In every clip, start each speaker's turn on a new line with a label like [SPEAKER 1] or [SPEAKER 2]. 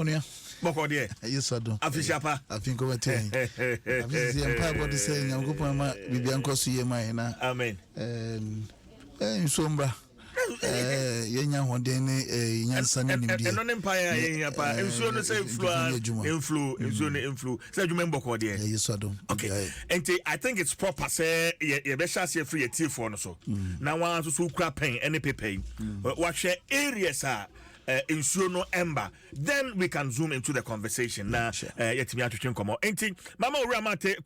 [SPEAKER 1] Onia.
[SPEAKER 2] Boko de.
[SPEAKER 1] Yes, Adom.
[SPEAKER 2] Afishapa.
[SPEAKER 1] I think over 10. Afisi empire body say nyangopo ma bibianko so ye mai na.
[SPEAKER 2] Amen.
[SPEAKER 1] Sombra. Yenya hoden nyansa ne nimdie.
[SPEAKER 2] Eno empire yenya pa. Ensuo no say influ. Say adwuma mboko de.
[SPEAKER 1] Yes, Adom.
[SPEAKER 2] Okay. And I think it's proper say ye be share say free tea for no so. Na wan so kura pen any pepe. What share areas are insuo no ember, then we can zoom into the conversation na yetimi atwetwe nkomo enti mama owura mate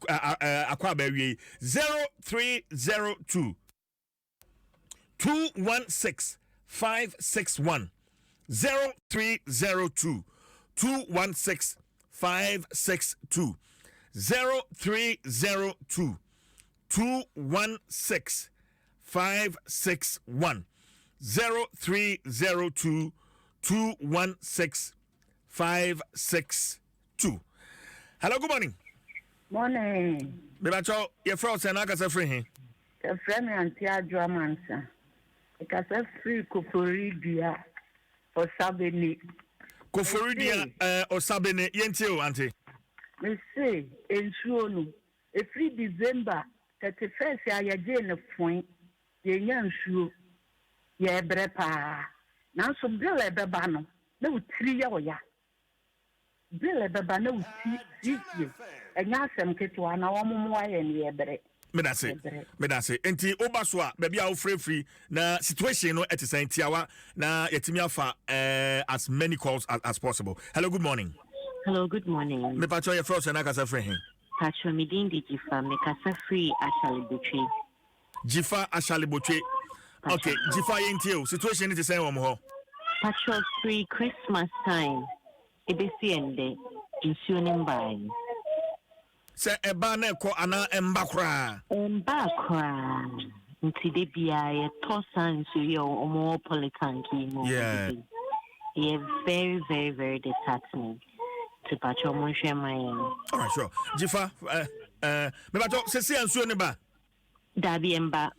[SPEAKER 2] akwa bawie 0302 216 561 0302 216 562 0302 216 561 0302 216-562. Hello, good morning.
[SPEAKER 3] Morning.
[SPEAKER 2] Bebacho, your friend and I can free him.
[SPEAKER 3] The friend and Adom answer. Because I free Koforidia or Sabini.
[SPEAKER 2] Koforidia or Sabini, Yentio, Auntie.
[SPEAKER 3] We say, in Shuonu, a free December, 31st, I again a point, the young shoe, ye brepa. Now, so Bill Ebano, no 3 years. Bill Ebaba, no 3 years. And Yasam Ketuana, Omo, and Yebre.
[SPEAKER 2] Me da say. Enti obaswa baby a free na situation no at the same tiawa na yetimi afa as many calls as possible. Hello, good morning.
[SPEAKER 4] Hello, good morning.
[SPEAKER 2] Me pacho your first and I can free him.
[SPEAKER 4] Pacho me din di Jifa me kasa free Ashalibuchi.
[SPEAKER 2] Jifa Ashalibuchi. Okay, Jifa yentio situation is the same ho.
[SPEAKER 4] Pacho free Christmas time. Ebesi ende insuning buying.
[SPEAKER 2] Se eba na ko ana embakra
[SPEAKER 4] nti de bia ye tosan so ye omo politanki mo.
[SPEAKER 2] Yeah,
[SPEAKER 4] very very very disheartening to pacho mo hwe man.
[SPEAKER 2] All right, sure. Jifa me pacho se se ansuo ne ba
[SPEAKER 4] dabi emba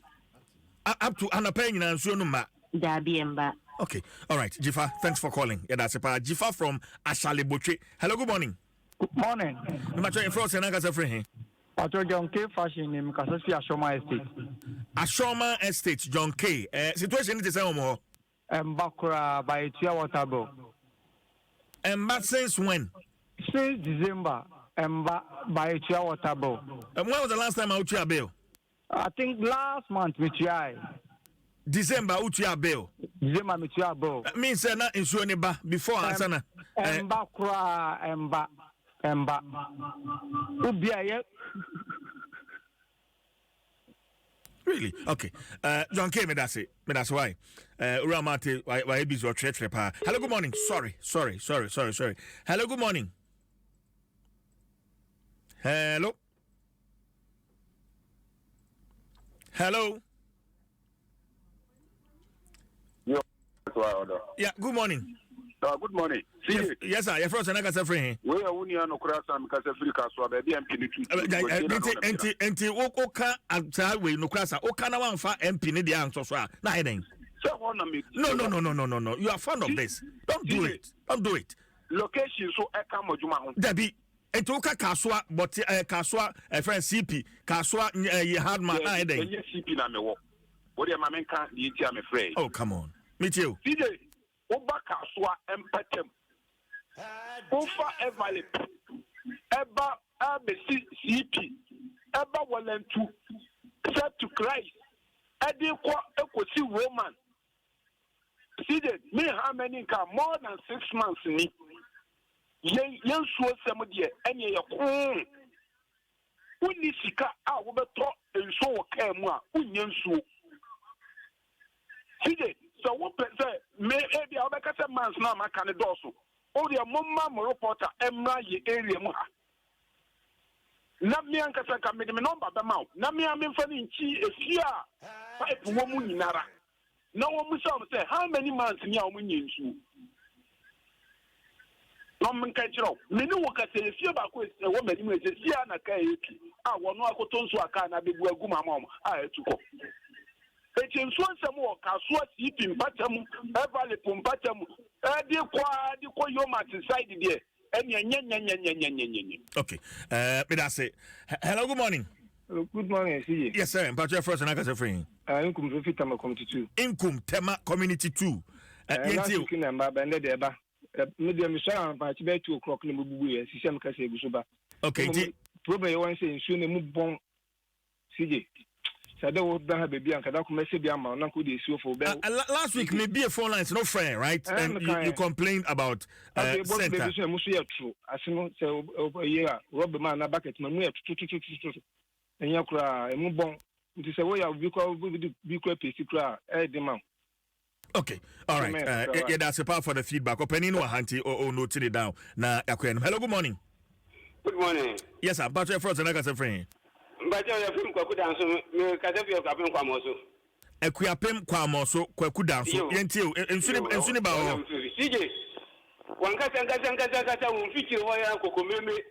[SPEAKER 2] up to anapa nyina ansuo no ma
[SPEAKER 4] dabi emba.
[SPEAKER 2] Okay, all right, Jifa, thanks for calling. Yeah, that's a Jifa from Ashalibuchi. Hello, good morning.
[SPEAKER 5] Good morning.
[SPEAKER 2] I'm trying to say naga free.
[SPEAKER 5] Pacho John K fashion in Kasasi Ashoma Estate.
[SPEAKER 2] Ashoma Estate, John K. Situation is the same more.
[SPEAKER 5] Bakura by 2 water bill.
[SPEAKER 2] But since when?
[SPEAKER 5] Since December. By 2 water bill.
[SPEAKER 2] When was the last time I your bill?
[SPEAKER 5] I think last month with you.
[SPEAKER 2] December your bill.
[SPEAKER 5] December with your bill.
[SPEAKER 2] Means na insure ba before ansana.
[SPEAKER 5] Bakura Emba. Ubia.
[SPEAKER 2] Really? Okay. John K. Me that's it. Me that's why. Uramate why busy or church pa. Hello, good morning. Sorry. Hello, good morning. Hello. Yeah, good morning.
[SPEAKER 6] Good morning.
[SPEAKER 2] Yes, sir. Your first and I got free.
[SPEAKER 6] We are only on Okrasa because Africa so baby MP
[SPEAKER 2] enti oka anta we no krasa oka na wan fa MP ne dia anso so a na heden.
[SPEAKER 6] No.
[SPEAKER 2] You are fond of this. Don't do it.
[SPEAKER 6] Location so e ka modjuma ho.
[SPEAKER 2] Dabi enti oka kaswa but kaswa friend CP kaswa ye hard man na heden.
[SPEAKER 6] CP na me wo. Wo de ma men kan di ti am afraid.
[SPEAKER 2] Oh, come on. Me too.
[SPEAKER 6] Oba kaswa empatem Ofa evalip Eba abesi CP Eba walentu set to Christ Edi kwa ekosi Roman. See that me how many can more than 6 months ni yen so semodie enye ye ko uni sika a wo beto enso wo ka mu a unye nsuo. See that so what say me e bia obekase months na maka ne doso o de momma mo reporter emra ye area mu ha na me ankasa ka me de me number be ma na me amfa ni nchi efia pipe wo mu nyinara na wo mu say how many months ni a wo nyi nsu no me ka kiro me ni wo ka se efia ba ko wo mani mu efia na ka epi a wo no akoto nsu aka na bebu aguma ma a etuko Echen so some more Kasua City Patam, Everly Pumpatam, the qua Yoma side there.
[SPEAKER 2] Okay. Hello, good morning.
[SPEAKER 5] Good morning, see.
[SPEAKER 2] Yes, sir. But your first and I can say free.
[SPEAKER 5] Income to fit community 2.
[SPEAKER 2] Income Tema Community 2.
[SPEAKER 5] Last week in Mbaba, Deba. Medium Michelle, but 2 o'clock in the Bubu, Sisam Kasi Busuba.
[SPEAKER 2] Okay.
[SPEAKER 5] Probably one saying soon a move bon CJ. So I don't have baby and Kadako Messi Biama, Uncle de for Bell.
[SPEAKER 2] Last week, maybe a phone line is no friend, right? And you complained about center.
[SPEAKER 5] True. As you know, so over a year, rob the man a bucket, Mamuya, and Yakra, and Mubon. It is a way of Bicra, demand.
[SPEAKER 2] Okay, all right. Yeah, that's a part for the feedback. Opening no hanty or noting it down. Now, hello, good morning.
[SPEAKER 7] Good morning.
[SPEAKER 2] Yes, sir. But your first and I can say free.
[SPEAKER 7] But your film Kwaku dance, Kadafi of Kapim Kwamoso.
[SPEAKER 2] A Kuapim Kwamoso, Kwaku dance, Yentil, and Sunibao.
[SPEAKER 7] CJ, one Kata will feature Waya Kokomeme,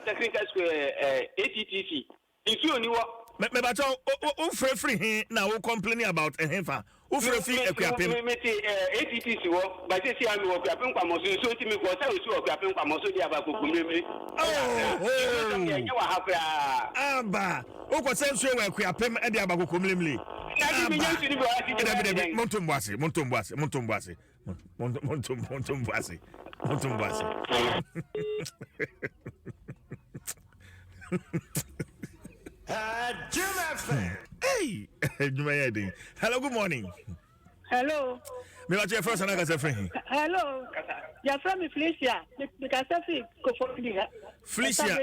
[SPEAKER 7] Technical Square, ATTC. If you knew what.
[SPEAKER 2] But oh, free now complaining about a heifer. Who free a Kuapim?
[SPEAKER 7] ATTC, but I say I'm Kapim Kwamoso, so to me, because I was so Kapim Kwamoso, the Abakumeme.
[SPEAKER 2] Aba, o ko senso we Kuapim e de Abakukumlimli. Montumbuase. Hey, hello, good morning.
[SPEAKER 8] Hello.
[SPEAKER 2] Me what your first and I can say free.
[SPEAKER 8] Hello. Your friend is Felicia. Because I say Kofodia.
[SPEAKER 2] Felicia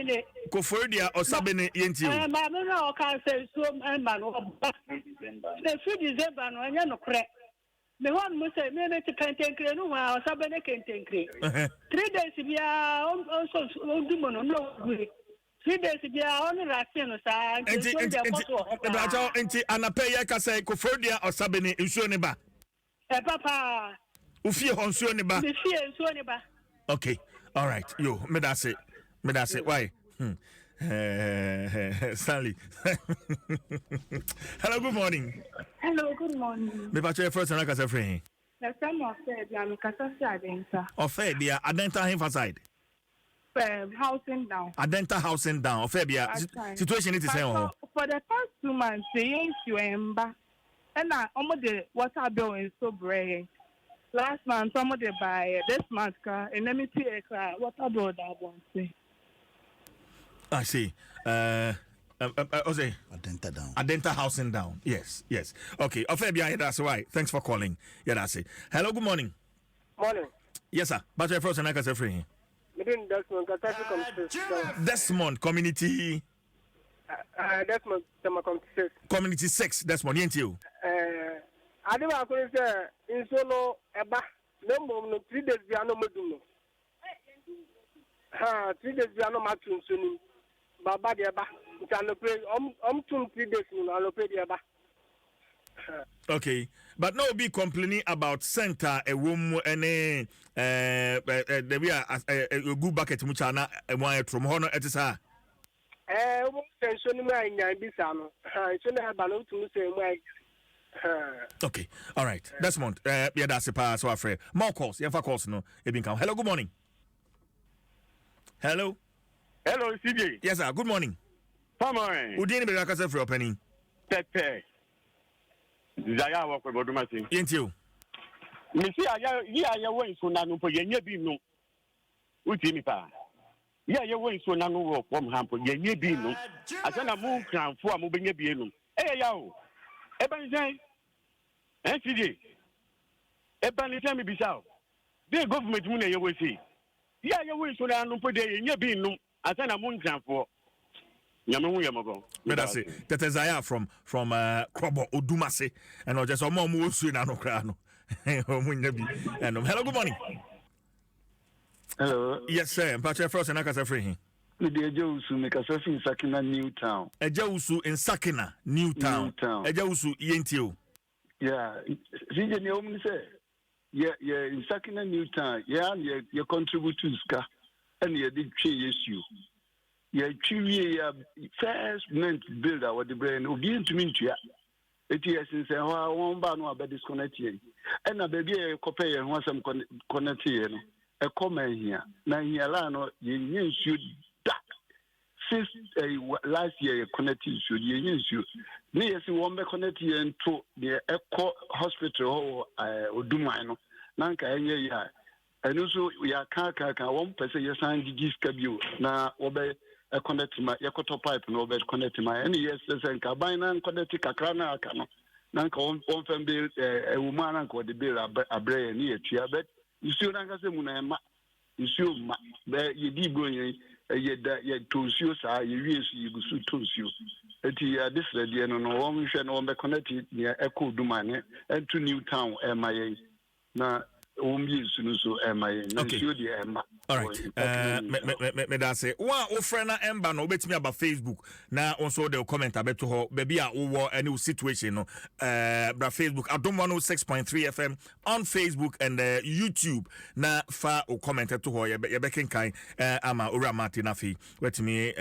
[SPEAKER 2] Kofodia or Sabine Yenti.
[SPEAKER 8] My mother can say so man. The 3 December no anya no kre. Me one must say me to Kentenkre no wa Sabine Kentenkre. 3 days bia also do mono no. 3 days bia on Rasiano sa. Enti
[SPEAKER 2] anape ya ka say Kofodia or Sabine nsuo ne ba.
[SPEAKER 8] Papa.
[SPEAKER 2] Ufie honsuo ne ba.
[SPEAKER 8] Ufie nsuo ne ba.
[SPEAKER 2] Okay. All right. Yo, me that's it. Why? Stanley. Hello, good morning.
[SPEAKER 8] Hello, good morning.
[SPEAKER 2] Me bache first and I can say free.
[SPEAKER 8] The same of the me kasa si Adenta.
[SPEAKER 2] Ofe bia Adenta emphasized.
[SPEAKER 8] Housing down.
[SPEAKER 2] Adenta housing down. Ofe bia situation it is saying.
[SPEAKER 8] For the past 2 months, saying you emba. And now, almost the water bill is so brave. Last month, almost the buy this month car, and let me see a water bill that one say.
[SPEAKER 2] I see. Ose.
[SPEAKER 1] Adenta down.
[SPEAKER 2] Adenta housing down. Yes. Okay. Ofebia, that's why. Thanks for calling. Yeah, that's it. Hello, good morning.
[SPEAKER 5] Morning.
[SPEAKER 2] Yes, sir. But your first and I can say free. Desmond community.
[SPEAKER 5] Desmond
[SPEAKER 2] community 6. Desmond, ain't you?
[SPEAKER 5] I don't know in solo eba no 3 days biano moduno. 3 days biano matun sunu. Baba de eba. Can pay 3 days no I'll pay the eba.
[SPEAKER 2] Okay, but no be complaining about center a room any there be a good bucket muchana e wan from hono etisa. Okay, all right. Desmond, yeah, that's a pass. So afraid more calls. Yeah, for calls no. Hello, good morning. Hello,
[SPEAKER 6] CJ.
[SPEAKER 2] Yes, sir. Good morning.
[SPEAKER 6] Fine.
[SPEAKER 2] Udini be rakasa for opening.
[SPEAKER 6] Pepe. Zaya work with Bodumasi.
[SPEAKER 2] Ain't you?
[SPEAKER 6] Missy, I went so nano for ye be no. Utimi pa. Yeah, you went so nano work from Hampo, ye be no. I send a moon crown for a moving ye be no. Hey, yo. Ebanizai. CJ. Ebanizai me be so. The government money you will see. Yeah, you went so nano for the ye be no. I send a moon crown for.
[SPEAKER 2] But that's it. That is Zaya from Krobo Odumase, and I just a mom who swing no crano. Hello, good morning.
[SPEAKER 9] Hello.
[SPEAKER 2] Yes, sir. Patrick Frost and I can say free.
[SPEAKER 9] Ejawusu make a surf in Sakina New Town.
[SPEAKER 2] Ejawusu in Sakina New Town. Ejawusu Yentio.
[SPEAKER 9] Yeah. CJ Naomi say, yeah, in Sakina New Town. Yeah, you contribute to Ska, and you did change issue. ya twiwie ya first month build our the brain obi ntumi ntua eti since ho won ba no aba disconnect ye na baby e kopɛ ye ho asɛm connect ye no e come here na here la no ye nyensu da since last year ye connect issue ye nyensu ne yesi won be connect ye nto the eco hospital ho oduman no na nka enye ya enu so ya ka won pese ye san gigi skabio na obe connect ma yakoto pipe no obe connect ma any yes sen ka ban na connect kakra na aka no na nka won fam be ewuma na nka de be abre ni etua but isuo na nka se mu na ma isuo ma be ye di bro yen ye da ye tonsuo sa ye wiesu ye gusu tonsuo eti ya this ready no won hwe no won be connect ni echo dumane into new town ma yen na all
[SPEAKER 2] right. Me da say one o friend na emba no obetimi about Facebook na also the comment abeto ho baby a wo any situation no bra Facebook Adom 106.3 FM on Facebook and YouTube na fa o comment to ho ye be kenkan ama ora Martey na fi wetimi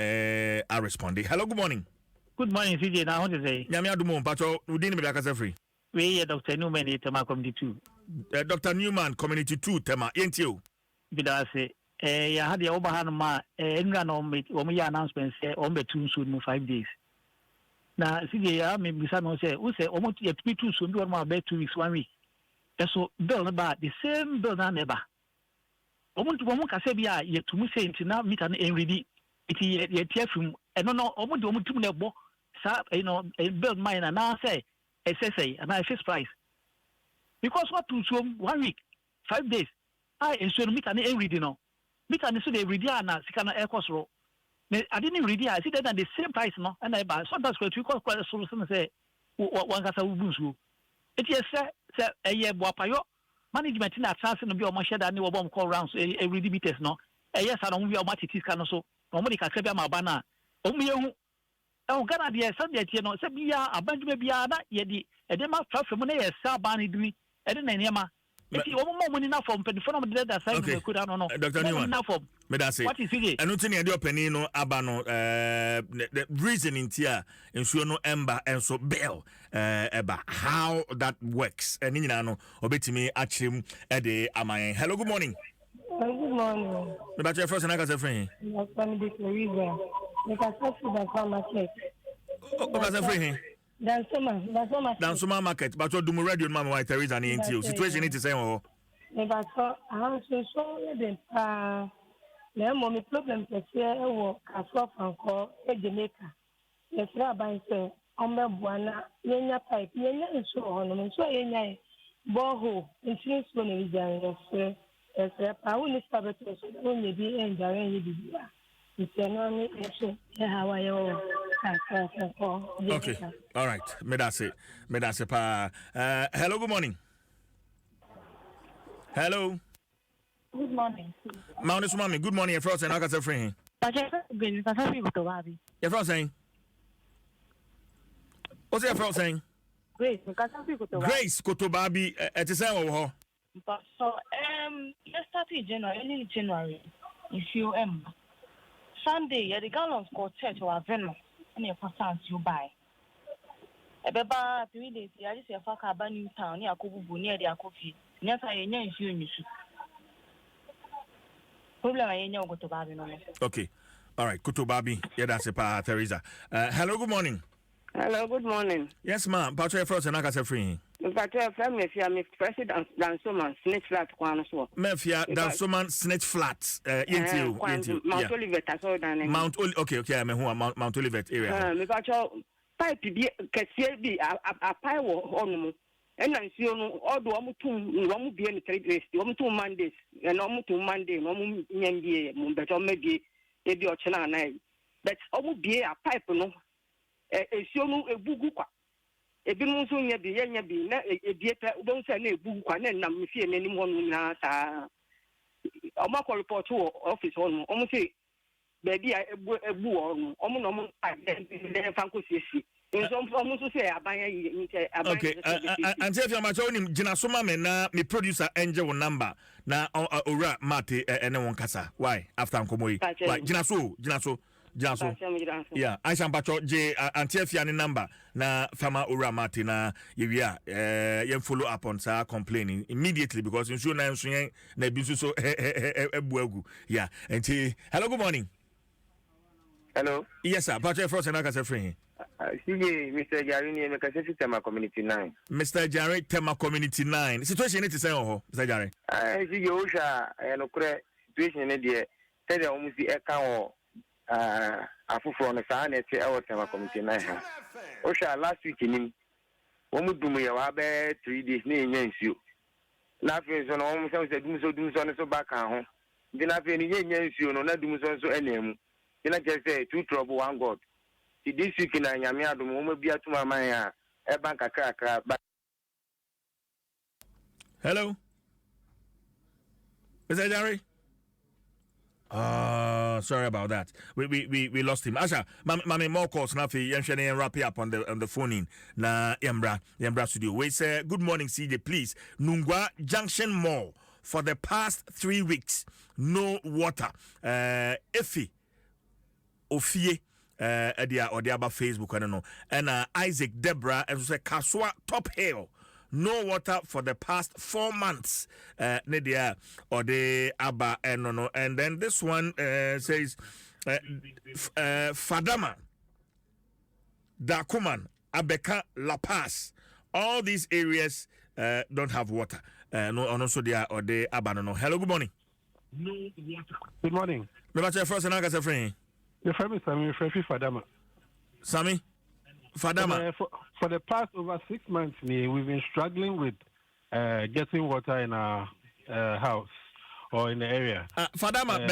[SPEAKER 2] I respond. Hello, good morning.
[SPEAKER 10] Good morning, CJ. Now, what is it?
[SPEAKER 2] Nyame adumo mpacho udini be akasa free.
[SPEAKER 10] We Dr. Newman Tema Community 2.
[SPEAKER 2] Dr. Newman Community 2 Tema yentio.
[SPEAKER 10] Bidase ya had the Obahan ma enga no me o me announcement say on be too soon 5 days. Na CJ ya me bisa no say o say o mo to be too soon do ma be 2 weeks 1 week. So bill ba the same bill na neba. O mo ka say bia ye tumu say ntina meter na enredi iti ye tiafum eno no o mo de o mo tumu na ebo sa bill mine na say SSA and I fixed price. Because what to show 1 week, 5 days, I ensure me can every day no. Me can so they ready na sikana air cost ro. I didn't ready, I see that at the same price no, and I buy sometimes we call quite a solution say one kasa ubunsu. It is say a year boapayo management in that chance no be o ma share that ni wo call rounds every meters no. Yes, I don't be o mati tiska so. Normally ka klebia ma bana. O me hu Ghana de subject no se bia abandume bia na ye di e de ma traffic mo na ye sa ba ni dumi e de na niema eti o mo mo ni na form pen for no de that side no could no
[SPEAKER 2] Dr. Newman
[SPEAKER 10] na form
[SPEAKER 2] me da say
[SPEAKER 10] what is it
[SPEAKER 2] enu tin ye de opani no aba no the reason in tia ensuo no emba enso bill eba how that works eni nyina no obetimi achim e de amayen. Hello, good morning.
[SPEAKER 11] Good morning.
[SPEAKER 2] Me ba che first na ka say friend
[SPEAKER 11] Yes, I'm the Florida. You can talk to the market.
[SPEAKER 2] Okay, say friend Dansoma market but do mo radio mama white Teresa na enti situation it say o
[SPEAKER 11] me ba so the na mo me problem te se e wo kaso fanko e Jamaica e fra ban se on me buana yenya pipe yenya nso ho no nso yenya boho insurance no ni jan se pa wo ni sabeto so wo ni bi enjare yi bibia ni nso e hawa yo.
[SPEAKER 2] Okay, all right. Me that's it pa. Hello, good morning. Hello.
[SPEAKER 11] Good morning.
[SPEAKER 2] Mount Sumami, good morning. You're and I got a friend. You're from saying? What's your friend saying? Grace Kotobabi at the same over.
[SPEAKER 11] So, let's start in January. If you Sunday, the gallons go church or Venus. And your passants you buy. About 3 days, I just say a new town near Kubu near their coffee. Yes, I know if you problem I know go to Babi.
[SPEAKER 2] Okay, all right, Kutubabi. Yeah, that's a pa Teresa. Hello, good morning.
[SPEAKER 12] Hello, good morning.
[SPEAKER 2] Yes, ma'am. Patrick Frost and I got a free.
[SPEAKER 12] Patrick family, if you are President Dansoman, Snitch Flat, Quanswa.
[SPEAKER 2] Mafia, Dansoman, Snitch Flat,
[SPEAKER 12] Mount Olivet, I saw that.
[SPEAKER 2] Mount Olivet, okay, I'm who Mount Olivet area.
[SPEAKER 12] Pipe be be a pie on. And I see all the one be any 3 days, 2 Mondays, and almost 2 Monday, no Monday, but maybe or China night. But almost be a pipe, no. A show a buguka. A bimusun ya be na a dieta don't say a buguka and I'm seeing anyone na a macro report to office on almost say baby a boo on almost
[SPEAKER 2] okay, and if you're my own Jinasoma na me producer angel number na ora Martey and one kasa. Why after Ankomoi? Why Jinaso Janso. Yeah, I shall patch J Antiafia number na Fama Ura Martey na you follow up on sa complaining immediately because in sure na bisu so ebuagu. Yeah. And hello, good morning.
[SPEAKER 13] Hello.
[SPEAKER 2] Yes, sir. Patch Frost and I can free.
[SPEAKER 13] Mr. Jari, make a Tema Community 9.
[SPEAKER 2] Mr. Jari, Tema Community 9. Situation is Mr. Jari.
[SPEAKER 13] I see you, and a situation in the said almost the account a full from the sign at our Tema Community 9. Osha last week in him, one would do me a 3 days near you. Laughing on almost do so back home. Then I've been in you, no, not do so any. Then I just say 2 trouble 1 God. This week in Yamia, the moment be at my mind, a bank a cracker.
[SPEAKER 2] Hello, is that Jerry? Sorry about that. We lost him. Asha, mami more calls now. Yanshani wrap up on the phone in na Yambra studio. We say good morning, CJ. Please, Nungwa Junction Mall for the past 3 weeks, no water. Effie, Ofie. Edia or the about Facebook, I don't know. And Isaac, Deborah, and say Kaswa Top Hill. No water for the past 4 months. Nedia or the Abba and no. And then this one says Fadama, Dakuman, Abeka, La Paz. All these areas don't have water. No, and also they are or the Abba no. Hello, good morning.
[SPEAKER 14] No water. Good morning.
[SPEAKER 2] Remember first and I got a friend.
[SPEAKER 14] The family Sammy Frefi Fadama.
[SPEAKER 2] Sammy Fadama.
[SPEAKER 14] For the past over 6 months, we've been struggling with getting water in our house or in the area.
[SPEAKER 2] Fadama,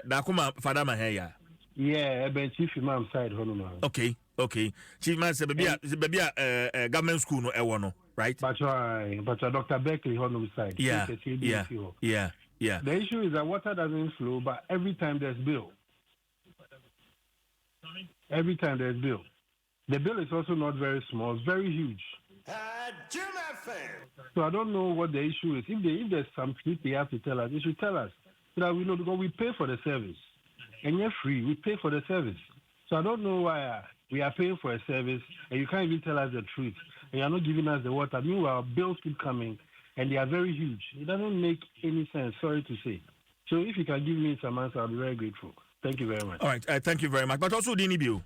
[SPEAKER 2] Dakuma Fadama here.
[SPEAKER 14] Yeah, ben Chief Imam side honoma.
[SPEAKER 2] Okay. Chief Imam say baby government school no ewono, right?
[SPEAKER 14] But Dr. Beckley honoma side.
[SPEAKER 2] Yeah.
[SPEAKER 14] The issue is that water doesn't flow, but every time there's bill. The bill is also not very small, it's very huge. So I don't know what the issue is. If there's some truth they have to tell us, they should tell us. So that we know, because we pay for the service. And you're free, we pay for the service. So I don't know why we are paying for a service and you can't even tell us the truth. And you're not giving us the water. Meanwhile, bills keep coming. And they are very huge. It doesn't make any sense, sorry to say. So if you can give me some answer, I'll be very grateful. Thank you very much.
[SPEAKER 2] All right, thank you very much. But also, Dini Bill.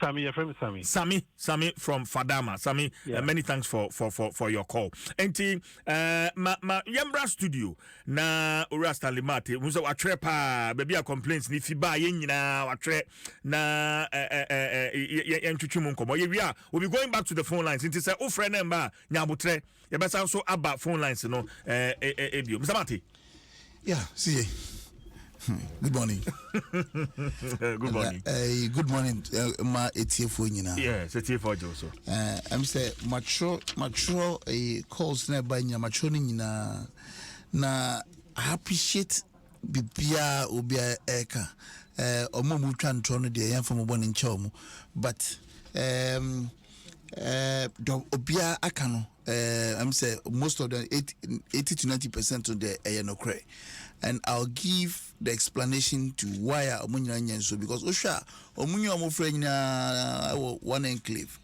[SPEAKER 14] Sammy, your friend Sammy.
[SPEAKER 2] Sammy from Fadama. Sammy, many thanks for your call. And ma Yambra studio na Ura Stanley Martey. Musa watrepa baby a complaints ni fiba yenyina watre na yentutumu nkomo. We'll be going back to the phone lines. It is a friend number nyabutre. Yebasa also about phone lines no ebio. Mr. Martey.
[SPEAKER 1] Yeah, see. Good morning.
[SPEAKER 2] Good morning.
[SPEAKER 1] Good morning, ma etiefo nyina.
[SPEAKER 2] Yes, etiefo also.
[SPEAKER 1] I'm say mature calls na ba nyina mature nyina na I appreciate bibia obia eka omo mu twa ntro no de yemfa mo bone nche omo but obia aka no I'm say most of the 80 to 90% of the no and I'll give the explanation to why omunya nyenso because osha omunya omofra one enclave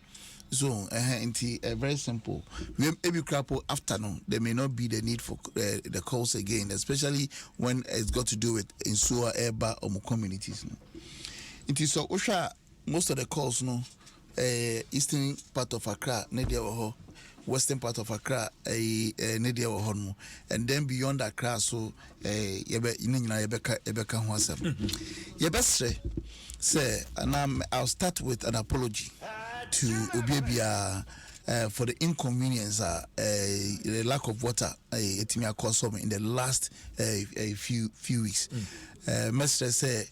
[SPEAKER 1] so very simple we every crapo afternoon there may not be the need for the calls again, especially when it's got to do with insua eba or communities it is so osha most of the calls no eastern part of Accra nedia western part of Accra nedia wo and then beyond Accra so yebe ho asem yebesre say and I'll start with an apology to Obiebia for the inconvenience the lack of water etimi akosome in the last few weeks mestre say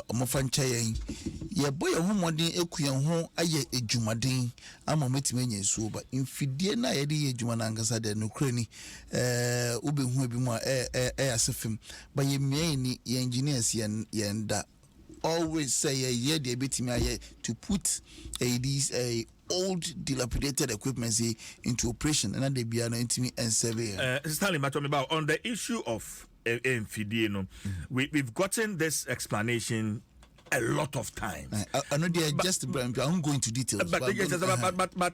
[SPEAKER 1] omofancha yen ye boy ho modern ekuyen ho aye ejumaden ama metime nyensuo ba infidie na ye de ejuma na angasa de nokrani obehu abi mu asefem ba ye mieni ye engineers yen da always say ye de betimi aye to put these old dilapidated equipment into operation and they be an intimate and survey.
[SPEAKER 2] Stanley, about on the issue of we've gotten this explanation a lot of times.
[SPEAKER 1] I know they just I won't go into details.
[SPEAKER 2] But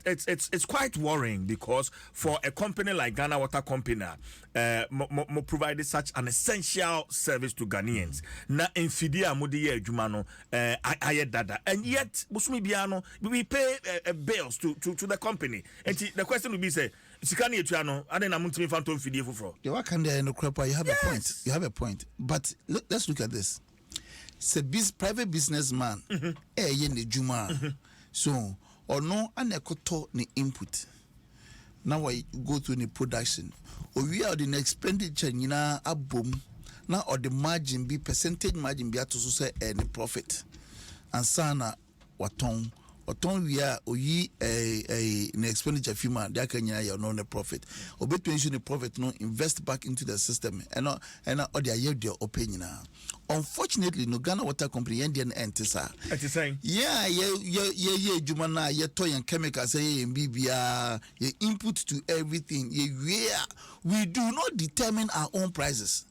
[SPEAKER 2] it's quite worrying because for a company like Ghana Water Company, provided such an essential service to Ghanaians. Na infidia mudi ye jumano aye dada, and yet we pay bills to the company. And the question will be say, Sikani etuano, and then amuntimi phantom fidie fufro.
[SPEAKER 1] You have a point. You have a point. But let's look at this. It's a private businessman. Juma. So, or no, anekoto ni input. Now I go to the production. Or we are the expenditure a boom. Now or the margin be percentage margin be to say any profit. And sana waton. Waton we are oyi an expenditure fima they can ya no the profit. Or between the profit no invest back into the system and or their opinion. Unfortunately, no Ghana Water Company Indian entisa. Yeah, Jumana, toy and chemicals, BBR, input to everything. We do not determine our own prices.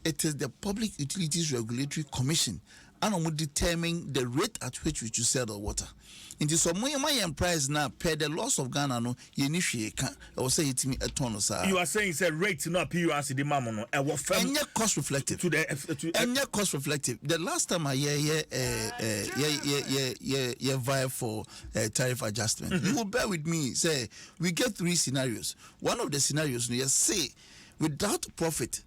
[SPEAKER 1] It is the Public Utilities Regulatory Commission and we determine the rate at which we should sell the water. In this my price now per the loss of Ghana no I will say it me a ton sir.
[SPEAKER 2] You are saying it's a rate not PURC the mammono and
[SPEAKER 1] cost reflective to the cost reflective. The last time I vie for tariff adjustment. You will bear with me, say we get 3 scenarios. One of the scenarios you say without profit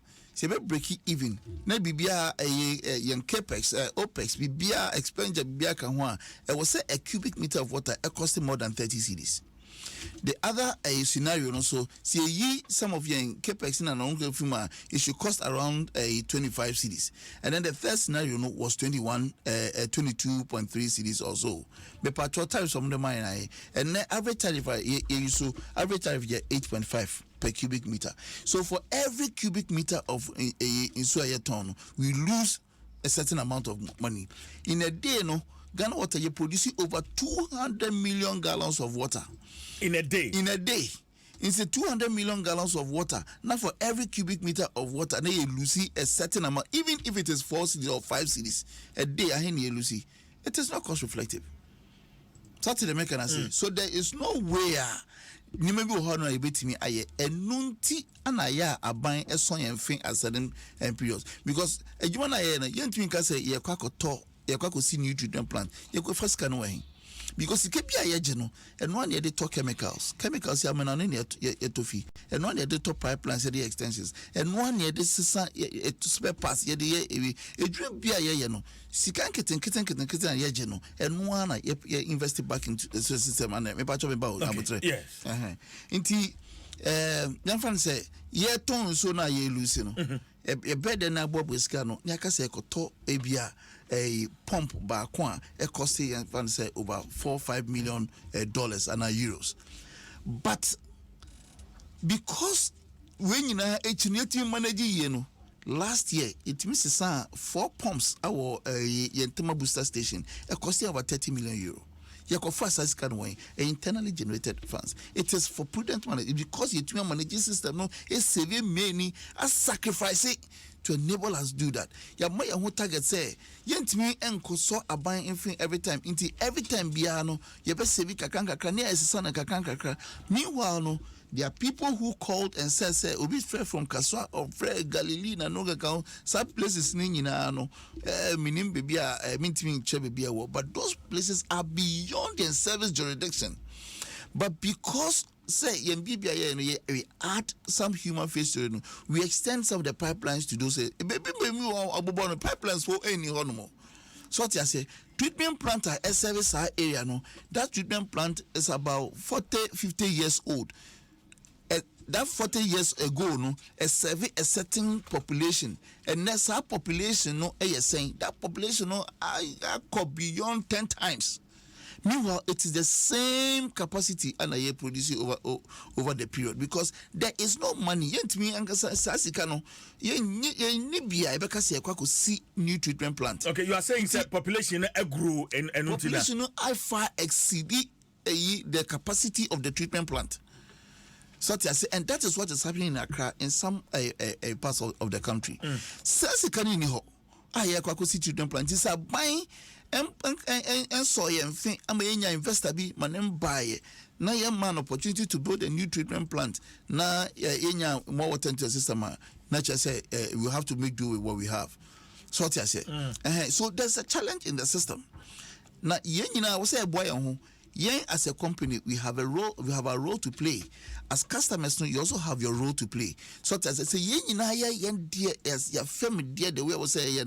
[SPEAKER 1] break it even. Na bibia yen capex opex bibia expenditure bibia kan ho a was say a cubic meter of water costing more than 30 cedis. The other scenario also see some of yen capex in an ongoing film it should cost around 25 cedis. And then the third scenario was 22.3 cedis or so. But patrol tariff some the mine and average tariff average tariff 8.5 per cubic meter. So for every cubic meter of in ton, we lose a certain amount of money. In a day, Ghana Water you producing over 200 million gallons of water.
[SPEAKER 2] In a day.
[SPEAKER 1] It's 200 million gallons of water. Now for every cubic meter of water, then you lose a certain amount, even if it is 4 cedis or 5 cedis a day. You lose it is not cost reflective. That's the mechanism. So there is no way. Nimebe ho no ebetimi aye enunti anaya aban eson yemfin at certain periods because ejuma na ye na yentumi ka say ye kwakoto ye kwakosi nutrient plant ye ko first can wey because it keep ya je no and one ye dey talk chemicals ya mena no ye tofi and one ye dey talk pipelines ye extensions and one ye dey sisa spare parts ye dey edwin bia ye no sika keten ye je no and one ye invest back into the system and me pa cho me ba o abotre
[SPEAKER 2] yes
[SPEAKER 1] inti yan fan say ye ton so na ye lose no e bed na bobo sika no nya ka say ekoto ebia a pump by Kwan, a cost and say over $4-5 million and euros. But because when you know managing last year it misses 4 pumps our Yentema booster station, a cost over €30 million. First can way internally generated funds. It is for prudent management because your managing system no is saving many as sacrificing to enable us do that. Ya my who target say yentimi enko so aban infin every time bia no ye be save kakanka near esisa na kakanka. Meanwhile no there are people who called and said say obi straight from Kaswa or Fred Galilee na no ga some places ni nyina no minim bebia mintimi che bebia wo, but those places are beyond their service jurisdiction. But because say we add some human face to it, we extend some of the pipelines to those pipelines for any animal. So what I say, treatment plant at a service area no, that treatment plant is about 40-50 years old. That 40 years ago no, a certain population, and that's our population no, saying that population no, I could beyond 10 times. Meanwhile, it is the same capacity and I produce over the period because there is no money. Yet me and Sasikano, see new treatment plant.
[SPEAKER 2] Okay, you are saying that population grew and
[SPEAKER 1] population I far exceed the capacity of the treatment plant. So I say, and that is what is happening in Accra in some parts of the country. Since can you know, I kwako treatment plant is a buying and soy and thing. I'm a investor be manem buy. Now you man opportunity to build a new treatment plant. Now more water into the system. Not just say we have to make do with what we have. So I say, so there's a challenge in the system. Now you know I was say boy on. Yeah, as a company, we have a role to play. As customers, you also have your role to play. So as I say, as your family, the way I was saying,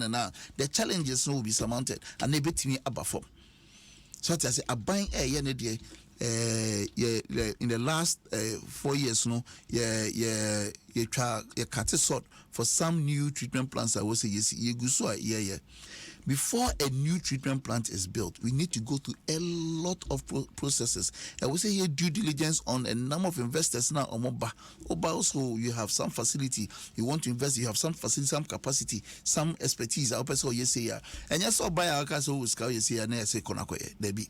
[SPEAKER 1] the challenges will be surmounted and they bet me above form. So as I say, a buying in the last 4 years, you cut a sort for some new treatment plants. I will say, yes, before a new treatment plant is built, we need to go through a lot of processes. I will say here due diligence on a number of investors now. Oba also you have some facility you want to invest. You have some facility, some capacity, some expertise. I also yes say and yes buy our castle with scout yes and I say konakoye debi.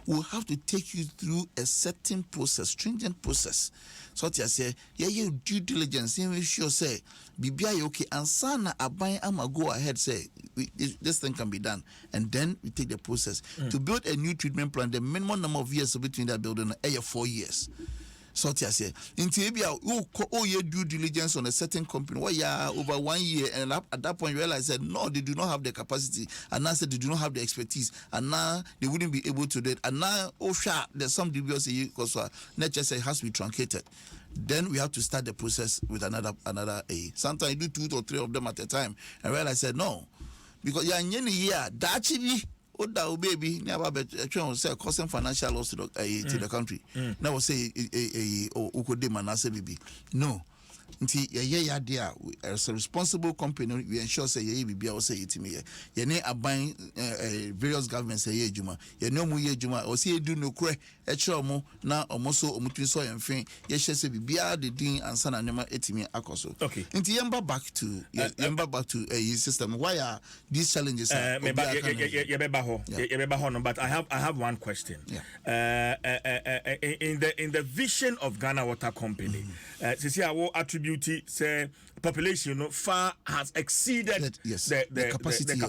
[SPEAKER 1] We'll have to take you through a certain process, stringent process. So I say, you due diligence, you sure say, BBI okay, and sana abai ama go ahead say this thing can be done, and then we take the process to build a new treatment plant. The minimum number of years between that building 4 years. So I say, in Tibia, you due diligence on a certain company. Why over 1 year, and at that point you realize that no, they do not have the capacity, and now said they do not have the expertise, and now they wouldn't be able to do it. And now, there's some dubious because nature say it has to be truncated. Then we have to start the process with another A. Sometimes you do 2 or 3 of them at a time, and realize said no, because you're in a year that Oda baby never say causing financial loss to the country. Now we say ukode manase baby. No. Nti as a responsible company we ensure say bibi o say itimi ye ne aban various governments say ejuma ye no mu ye ejuma o say do no kure e kire mo na omo so omutun so yemfen ye hye say bibia de din ansa na nema etimi akoso. Okay. Nti yemba back to a system. Why are these challenges
[SPEAKER 2] ye beba ho no, but I have one question. Yeah. In the vision of Ghana Water Company, see our attribute say population far has exceeded the capacity.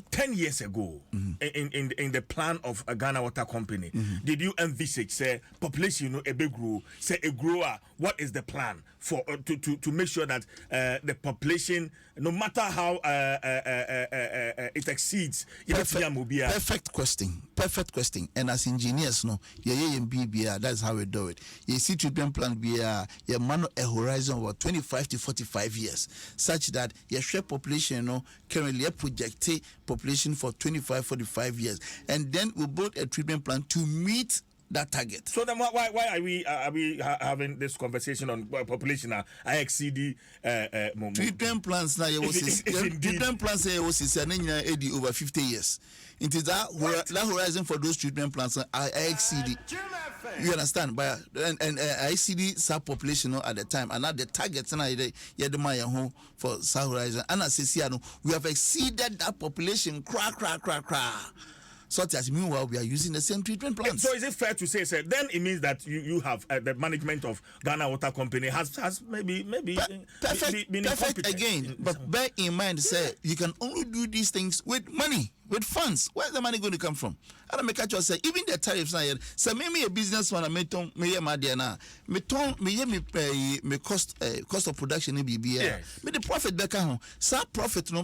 [SPEAKER 2] 10 years ago, in the plan of a Ghana Water Company, did you envisage say population a big grow, say a grower? What is the plan for to make sure that the population, no matter how it exceeds,
[SPEAKER 1] perfect question. And as engineers, that's how we do it. You see, treatment plan be a horizon of 25 to 45 years, such that your share population currently projected population for 25-45 years, and then we build a treatment plan to meet that target.
[SPEAKER 2] So then why are we having this conversation on population? I exceed
[SPEAKER 1] treatment plans now. Treatment plans over 50 years. It is that horizon for those treatment plants I exceed. You understand? But and I exceed sub population at the time, and now the targets and the home for South Horizon. And as we have exceeded that population. So as meanwhile, we are using the same treatment plans.
[SPEAKER 2] So is it fair to say, sir? Then it means that you have the management of Ghana Water Company has maybe
[SPEAKER 1] perfect again. But bear in mind, sir, you can only do these things with money, with funds. Where's the money going to come from? I don't make a choice. Even the tariffs now. So maybe a businessman, I may cost of production be me the profit back home. So profit no,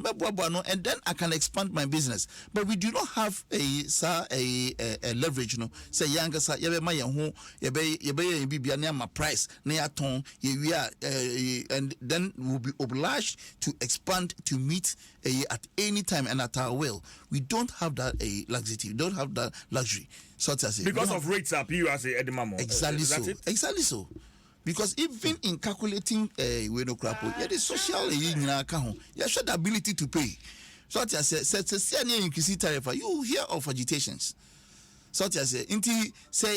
[SPEAKER 1] and then I can expand my business. But we do not have a leverage. No, say younger sa my home be my price near ton and then we'll be obliged to expand to meet at any time and at our will. We don't have that luxury. We don't have that luxury. So
[SPEAKER 2] because of rates up, you as a Edimamo.
[SPEAKER 1] Exactly so. Because even in calculating we no crap, the social you show the ability to pay. So you hear of agitations. So say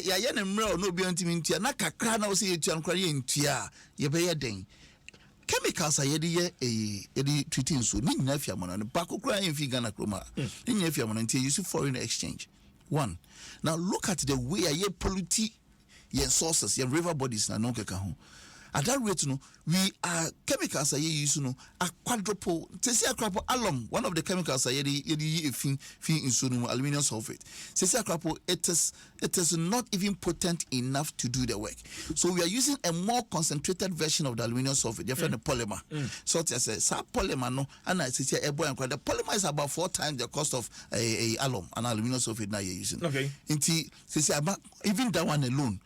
[SPEAKER 1] ya no be anti na kakra na say you ntia ye be den. Chemicals are yedi treating so ni nyina fiamona no ba kokura en fi Ghana kroma ni nyina fiamona ntia use foreign exchange. One. Now look at the way I pollute your sources, your river bodies na no keka ho. At that rate, no, we are chemicals I use no a quadruple. Tesia crapo alum, one of the chemicals I fin in aluminum sulfate. Tesia crapo, it is not even potent enough to do the work. So we are using a more concentrated version of the aluminum sulfate, the polymer. So I say, polymer no, and I say the polymer is about 4 times the cost of a alum and aluminum sulfate now you're using.
[SPEAKER 2] Okay.
[SPEAKER 1] Even that one alone,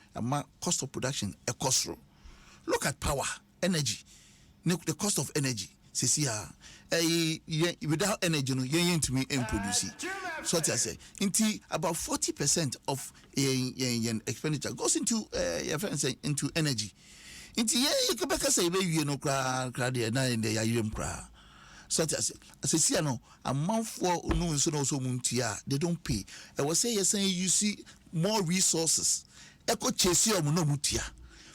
[SPEAKER 1] cost of production, a cost row. Look at power, energy, the cost of energy. Without energy, you ain't to me and produce it. So I say, about 40% of expenditure goes into energy. You can say, you know, so I say, a month for no so they don't pay. I was saying, you see more resources. Echo chase your mutia.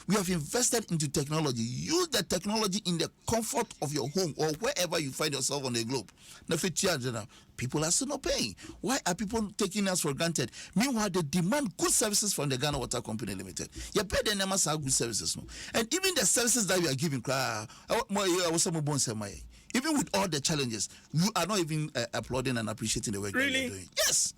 [SPEAKER 1] We have invested into technology. Use the technology in the comfort of your home or wherever you find yourself on the globe. People are still not paying. Why are people taking us for granted? Meanwhile, they demand good services from the Ghana Water Company Limited. You pay the numbers are good services. No? And even the services that we are giving, even with all the challenges, you are not even applauding and appreciating the work that you're doing. Yes.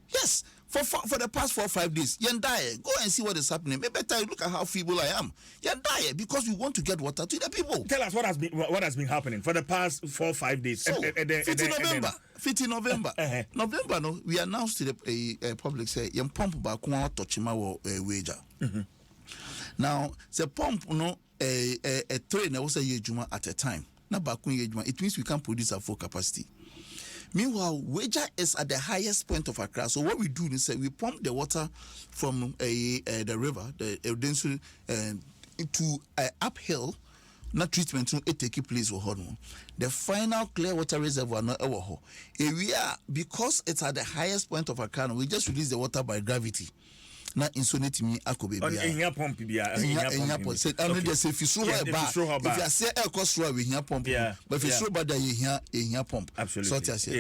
[SPEAKER 1] Yes. For the past 4 or 5 days, you die. Go and see what is happening. Maybe better look at how feeble I am. You die because we want to get water to the people.
[SPEAKER 2] Tell us what has been happening for the past 4 or 5 days.
[SPEAKER 1] So, 15 November. November, no, we announced to the public say you pump back one touchima wager. Now, the pump no a train was a yejuma at a time. Now back yejuma, it means we can produce at full capacity. Meanwhile, Wager is at the highest point of Accra. So what we do is we pump the water from the river, the Edensu, into uphill. Not treatment to take place for Hormone. The final clear water reservoir no area because it's at the highest point of Accra. We just release the water by gravity. Na insonate me akobe bia
[SPEAKER 2] enya pump bia
[SPEAKER 1] enya pump say I mean they say if you throw her back if you say air cost throw we here pump but if you throw back there you here pump
[SPEAKER 2] absolutely
[SPEAKER 1] so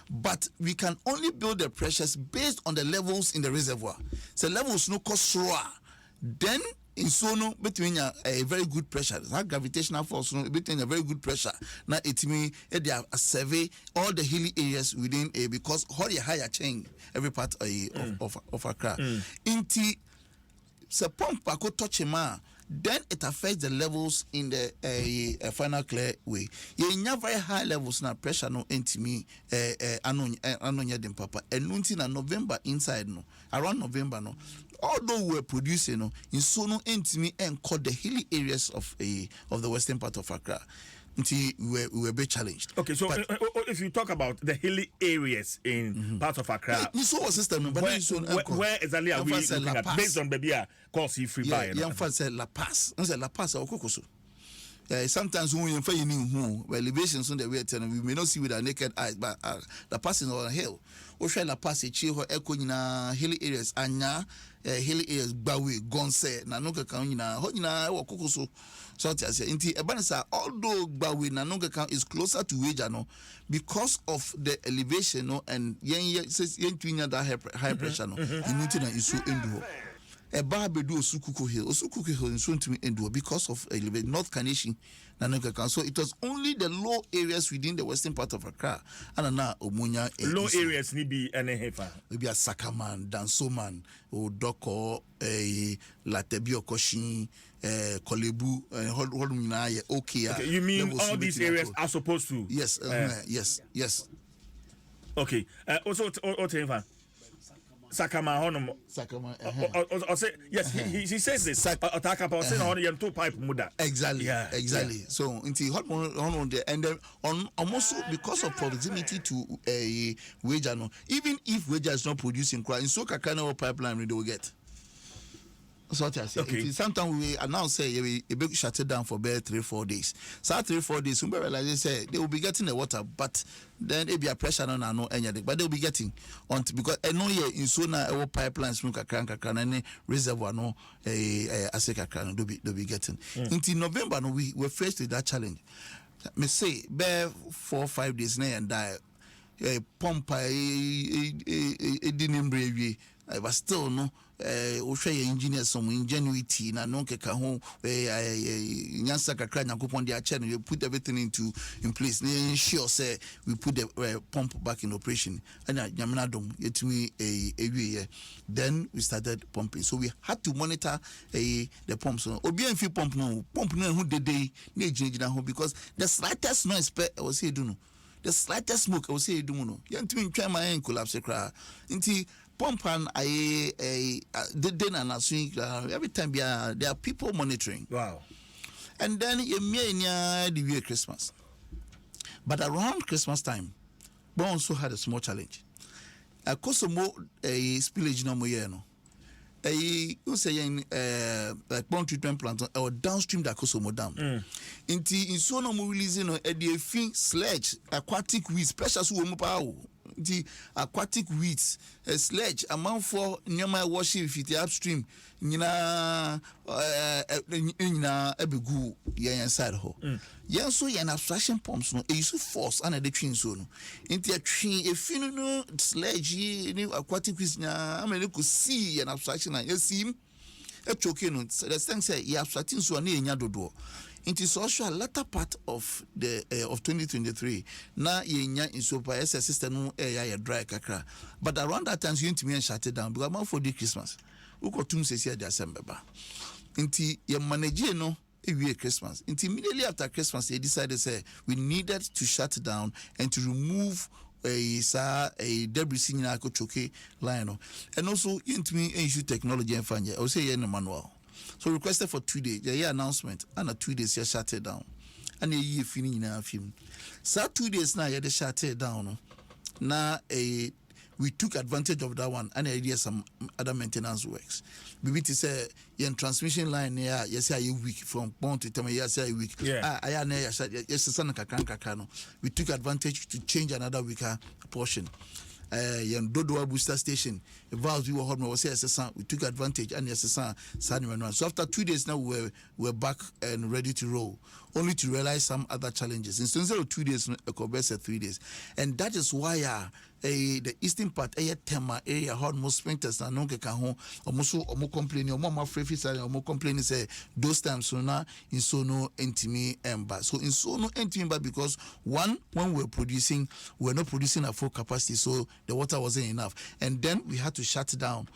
[SPEAKER 1] but we can only build the pressures based on the levels in the reservoir so levels no cost throw then in sono between a very good pressure that gravitational force no between a very good pressure now it mean they are survey all the hilly areas within a because higher chain every part of Accra inti se pump ako touch ma then it affects the levels in the final clear way you have very high levels na pressure no intimi anonya dem papa enunti na November inside no around November no although we're producing in sono intimi and called the hilly areas of the western part of Accra until we were a bit challenged.
[SPEAKER 2] Okay, so if you talk about the hilly areas in part of Accra, where exactly are we looking at based on baby course free buy?
[SPEAKER 1] La Paz, La Paz or Kokoso. Sometimes when we find who elevations on the way we may not see with our naked eyes, but La Paz is on a hill. Osha La Paz echo na hilly areas anya hilly areas Bawe Gonse na noka kaunina hojina wa Kokoso. So I say, although Bawe Nanonga Count is closer to Wager, no, because of the elevation, no, and that high pressure, no, you need to so endure. A barbedo Sukuku Hill, and soon to me endure because of elevation North Carnation Nanonga Count. So it was only the low areas within the western part of Accra, and now Omunya.
[SPEAKER 2] Low areas need be any hefa.
[SPEAKER 1] Maybe a Sakaman, Dansoman, or Doko, a Latebio Koshin. Kolebu okay.
[SPEAKER 2] You mean all these areas are supposed to?
[SPEAKER 1] Yes, yes.
[SPEAKER 2] Okay. Also, Sakama Honum.
[SPEAKER 1] Sakama.
[SPEAKER 2] Yes, he says this. Otaka saying on the 2 pipe muda.
[SPEAKER 1] Exactly. Exactly. Yeah. So into hot on there, and then almost because of proximity to a Wager, even if Wager is not producing crime, in so Kakana pipeline they will get. So okay. Sometimes we announce say we shut it down for about 3-4 days. So 3-4 days, we realize say they will be getting the water, but then it be a pressure on no anything. But they will be getting on because I know here in Sona our pipelines from Kakran and reservoir no Aseka Kakran they'll be getting. Until November we were faced with that challenge. Me say bare 4 or 5 days now and die. pump dinimbre but still no wohwɛ engineers some ingenuity na no keka ho nyansa kakra nyankopon de ache no you put everything in place na ensure say we put the pump back in operation and nyamena dom yetumi ewie then we started pumping, so we had to monitor the pumps no obi anfi pump no hu dede na ejinjina ho because the slightest noise was say do no, the slightest smoke was say do no yantumi ntwa ma en collapse kra nti pump and every time there are people monitoring.
[SPEAKER 2] Wow.
[SPEAKER 1] And then you may the year Christmas. But around Christmas time, we also had a small challenge. A Kosomo spillage no more no. You say like bomb treatment plant or downstream that Kosomo Dam. Inti in so no more releasing no a sledge aquatic weeds precious woman power. The aquatic weeds, a sledge, amount for nyama washing if it upstream, nina ebegu yen inside ho. Yen so yen abstraction pumps no, e use force and the train so no. Into a train, a no sledge, new aquatic weeds na, I mean, you could see an abstraction and you see him a choking. The thing say, you abstracting so near Yadodo. It is also a latter part of the of 2023. Na yenya in so by system no dry kakra. But around that time you need to me and shut it down because I'm for the Christmas. We got 2 months here December. Inti ye manage no every Christmas. Inti immediately after Christmas they decided say we needed to shut down and to remove a debris in our choke line. And also into me issue technology and fanya. I will say in the manual. So requested for 2 days. The announcement and 2 days you shut it down. And a year feeling in our film. So 2 days now you shut it down. Now we took advantage of that one and I did some other maintenance works. We to say in transmission line here, yes, a week from Pont to Tama, yes, a week.
[SPEAKER 2] Yeah.
[SPEAKER 1] We took advantage to change another weaker portion. Dodoa booster station, valves we were home was we took advantage and so after 2 days now we're back and ready to roll, only to realize some other challenges. Instead of 2 days, a 3 days, and that is why the eastern part Tema area had most sprinters and no can home almost complaining or more free or more complaining say those times so now in so no entimi ember. So in so no entimi because one when we're not producing at full capacity, so the water wasn't enough, and then we had to shut down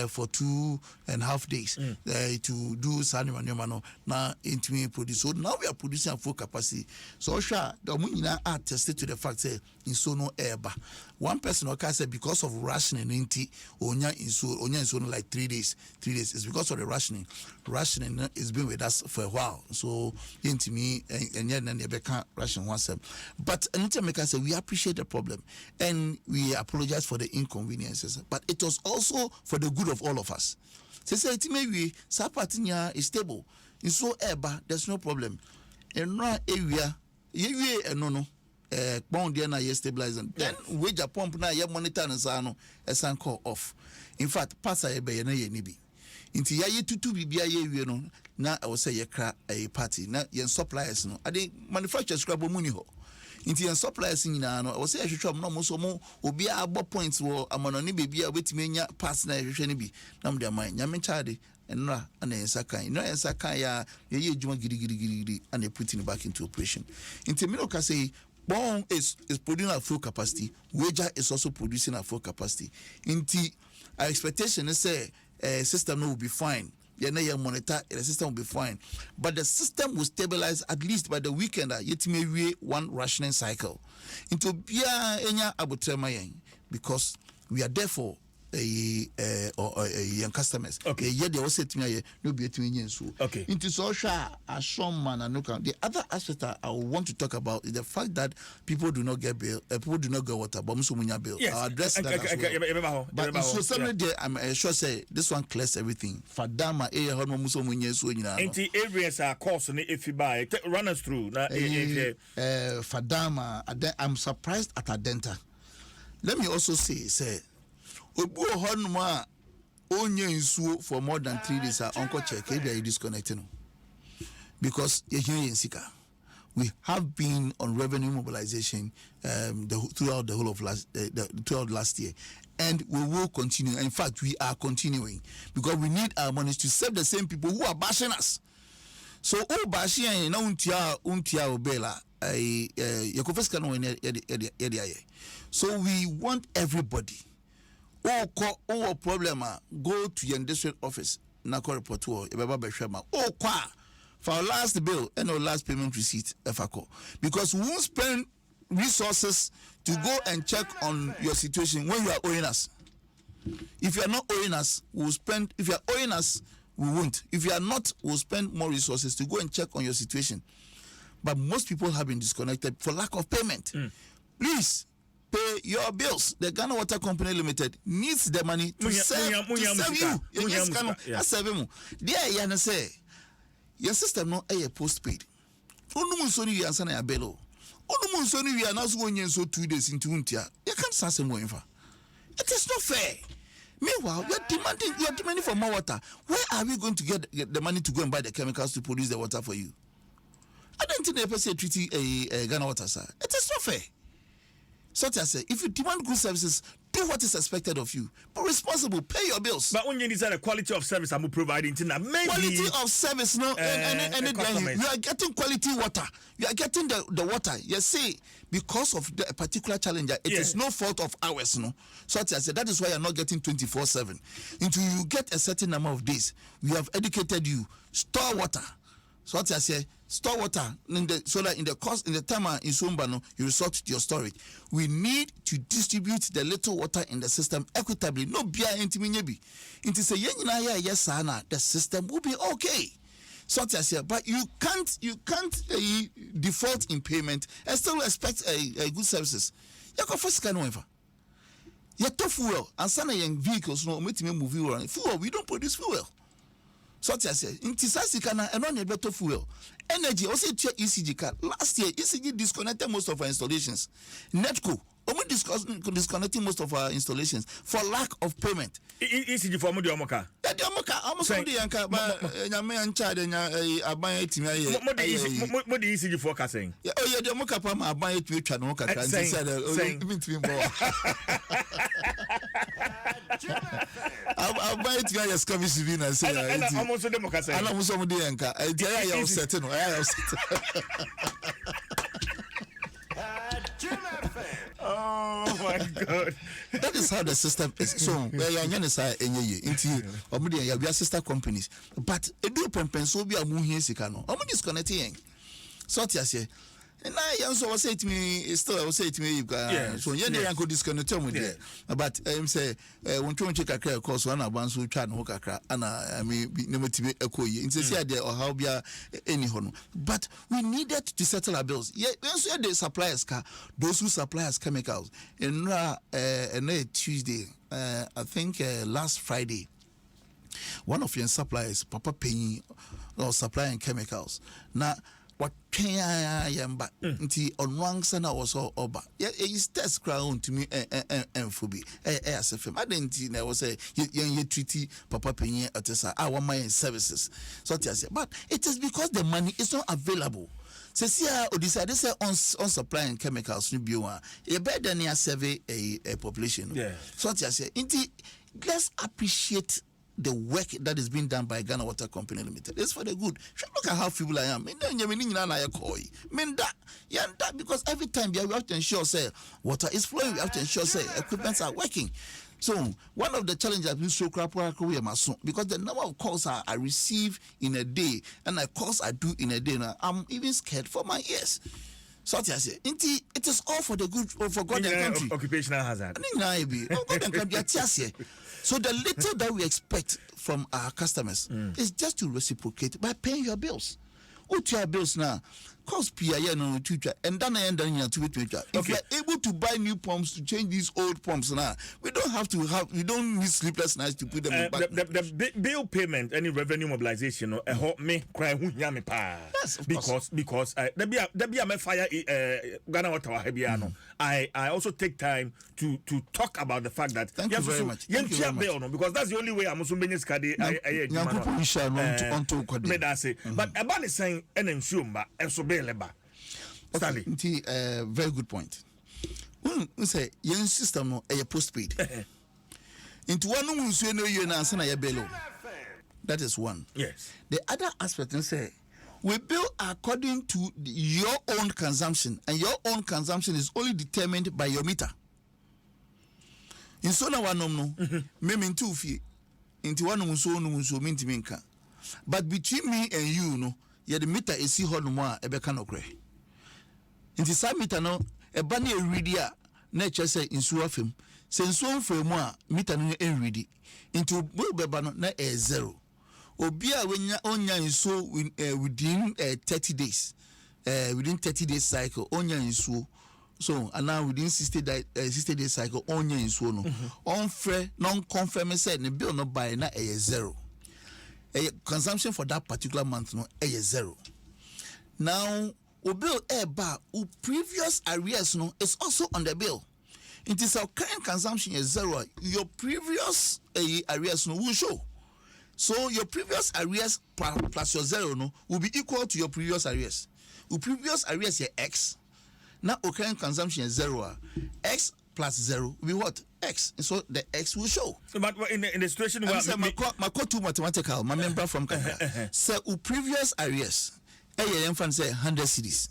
[SPEAKER 1] for 2.5 days to do sanimano now entimi produce. So now we are producing at full capacity. So sure the munina are tested to the fact that in so no eba. One person okay said because of rationing onya in so like 3 days. 3 days is because of the rationing. Rationing has been with us for a while. So into me and then they can't ration once. But anytime I say we appreciate the problem and we apologize for the inconveniences. But it was also for the good of all of us. They say it may be Sapatinia is stable. In so eba, there's no problem. In no area, no. Pound there na stabilizing. Then wage a pump na ye monitor and sano a call off. In fact, passa ye be na ye nibi. Inti ya ye tutu bibia ye wie no na I will say ye cra a party na ye suppliers no. Ade manufacturers scrap money ho. Inti ye suppliers nyina no I will say I should try no mo so mo obi abo points wo amanoni bibia wetime nya pass na hwehwe ne bi na mo de man nyame chade enra ana ensakan no ensakan ya ye ejuma giri and they put it back into operation. Inti me no ka say Bon is producing at full capacity. Wager is also producing at full capacity. Inti, our expectation is say system will be fine. You monitor the system will be fine, but the system will stabilize at least by the weekend. Yet maybe one rationing cycle. Into bia enya abutrema because we are therefore young customers.
[SPEAKER 2] Okay.
[SPEAKER 1] Yeah, they also to me no be to me so.
[SPEAKER 2] Okay.
[SPEAKER 1] Into social a some man and no can. The other aspect I want to talk about is the fact that people do not get bill. People do not get water, but muso munya bill.
[SPEAKER 2] Yes.
[SPEAKER 1] I'll address that as well. But so somebody I'm sure say this one clears everything. Fadama area how muso munya so nyina.
[SPEAKER 2] Into areas are course ni if you buy run us through na
[SPEAKER 1] Fadama. I'm surprised at Adenta. Let me also say. Obu honma onye nsuo for more than 3 days uncle check if you disconnecting because you hear in sika we have been on revenue mobilization throughout the whole of throughout last year, and we will continue. In fact, we are continuing because we need our money to serve the same people who are bashing us. So, bashing untia obela. So we want everybody. Problem go to your district office. Nako report for our last bill and our last payment receipt, because we won't spend resources to go and check on your situation when you are owing us. If you are not owing us, we'll spend. If you are owing us, we won't. If you are not, we'll spend more resources to go and check on your situation. But most people have been disconnected for lack of payment. Please pay your bills. The Ghana Water Company Limited needs the money to serve you. Yes, There, say your system no a postpaid. Onu so ni answer na bill. Onu so ni na so onye so 2 days into untia. You can't say more info. It is not fair. Meanwhile, you're demanding for more water. Where are we going to get the money to go and buy the chemicals to produce the water for you? I don't think the person treating a Ghana Water, sir. It is not fair. So I say, if you demand good services, do what is expected of you. But responsible, pay your bills.
[SPEAKER 2] But when you decide the quality of service I'm providing, maybe
[SPEAKER 1] quality of service, no, and you are getting quality water. You are getting the water. You see, because of the particular challenge, it is no fault of ours, no. So I said that is why you're not getting 24/7. Until you get a certain number of days, we have educated you. Store water. So what I say, store water so that in the time in Sumbano, you resort to your storage. We need to distribute the little water in the system equitably. No beer intiminyebi. Into say yes, the system will be okay. So what I say, but you can't default in payment and still expect a good services. You go first can whatever. You have fuel and some young vehicles no make me move fuel. We don't produce fuel. So I say, intisasi kana and better fuel. Energy also ECG card. Last year, ECG disconnected most of our installations. Netco, disconnecting most of our installations for lack of payment.
[SPEAKER 2] ECG for Modi Omoka.
[SPEAKER 1] That Omoka, almost Modi Yanka, but Yaman Chad and Abaya Timaya.
[SPEAKER 2] Modi ECG for Cassing.
[SPEAKER 1] Oh, yeah, the Omoka Pama Abaya Chanoka and said, even to be more. I'll buy it via Scottish Vina and say, I'm also democracy. I'm also Modianka. I am set.
[SPEAKER 2] Oh my God.
[SPEAKER 1] That is how the system is. So, we are sister companies. But a do so be a movie sikano. I'm disconnecting. So, I say, and I also say to me, still, say to me, so yeah, could disconnect me. But I'm say, when you check a clear course, one of us who try to hook a crack, and I may be never to make a coy, in the or how be any honor. But we needed to settle our bills. Yeah, also the suppliers car, those who supply us chemicals. And Tuesday, I think last Friday, one of your suppliers, Papa paying or supplying chemicals. Now, what can I am but on one sana was all over. Yeah, it's test crown to me and phobia. As a film, I didn't know was a young treaty, Papa Penny at I want my services. So I said, but it is because the money is not available. Cecia or decided on supplying chemicals to be one. A better than a survey a population. Yeah. So I said, let's appreciate the work that is being done by Ghana Water Company Limited. It's for the good. Look at how feeble I am. Because every time we have to ensure say water is flowing, we have to ensure say equipments are working. So one of the challenges has been so because the number of calls I receive in a day and the calls I do in a day now, I'm even scared for my ears. So I say, it is all for the good for God and country.
[SPEAKER 2] Occupational hazard.
[SPEAKER 1] So the little that we expect from our customers is just to reciprocate by paying your bills. What your bills now? Cost PIA no tutor and then I to if we are able to buy new pumps to change these old pumps now, we don't need sleepless nights to put them in back.
[SPEAKER 2] The bill payment, any revenue mobilization, help me cry
[SPEAKER 1] yes,
[SPEAKER 2] because there be a fire Ghana Water. I also take time to talk about the fact that
[SPEAKER 1] thank you very much.
[SPEAKER 2] Because that's the only way I'm also being skadi.
[SPEAKER 1] But
[SPEAKER 2] about saying and ensure and so leba
[SPEAKER 1] Okay, very good point. We say your system no a postpaid. Into one you na bello. That is one.
[SPEAKER 2] Yes.
[SPEAKER 1] The other aspect is say we bill according to your own consumption, and your own consumption is only determined by your meter. In so na one no, me mean 2 fee. Into one so mean to minka. But between me and you, no, yeah, the meter is see how no more a becan okre. Into some meter no, a bunny readia, nature say in so of him. Since one for more meter no ready. Into Bubano na a 0. Obia when ya onya in so within 30 days. Within 30 days cycle, onya in so and now within 60 days cycle, onya in so no. On fair, non-confirm said the bill not buy na a 0. Consumption for that particular month no a 0. Now, bill bar previous arrears no is also on the bill. It is our current consumption is 0. Your previous arrears no will show. So your previous arrears plus your 0 no will be equal to your previous arrears. Your previous arrears is X. Now our current consumption is 0. X plus 0 will be what? X. And so the X will show.
[SPEAKER 2] But in the situation where
[SPEAKER 1] my too mathematical, my member from Canada. So our previous arrears, say 100 cedis.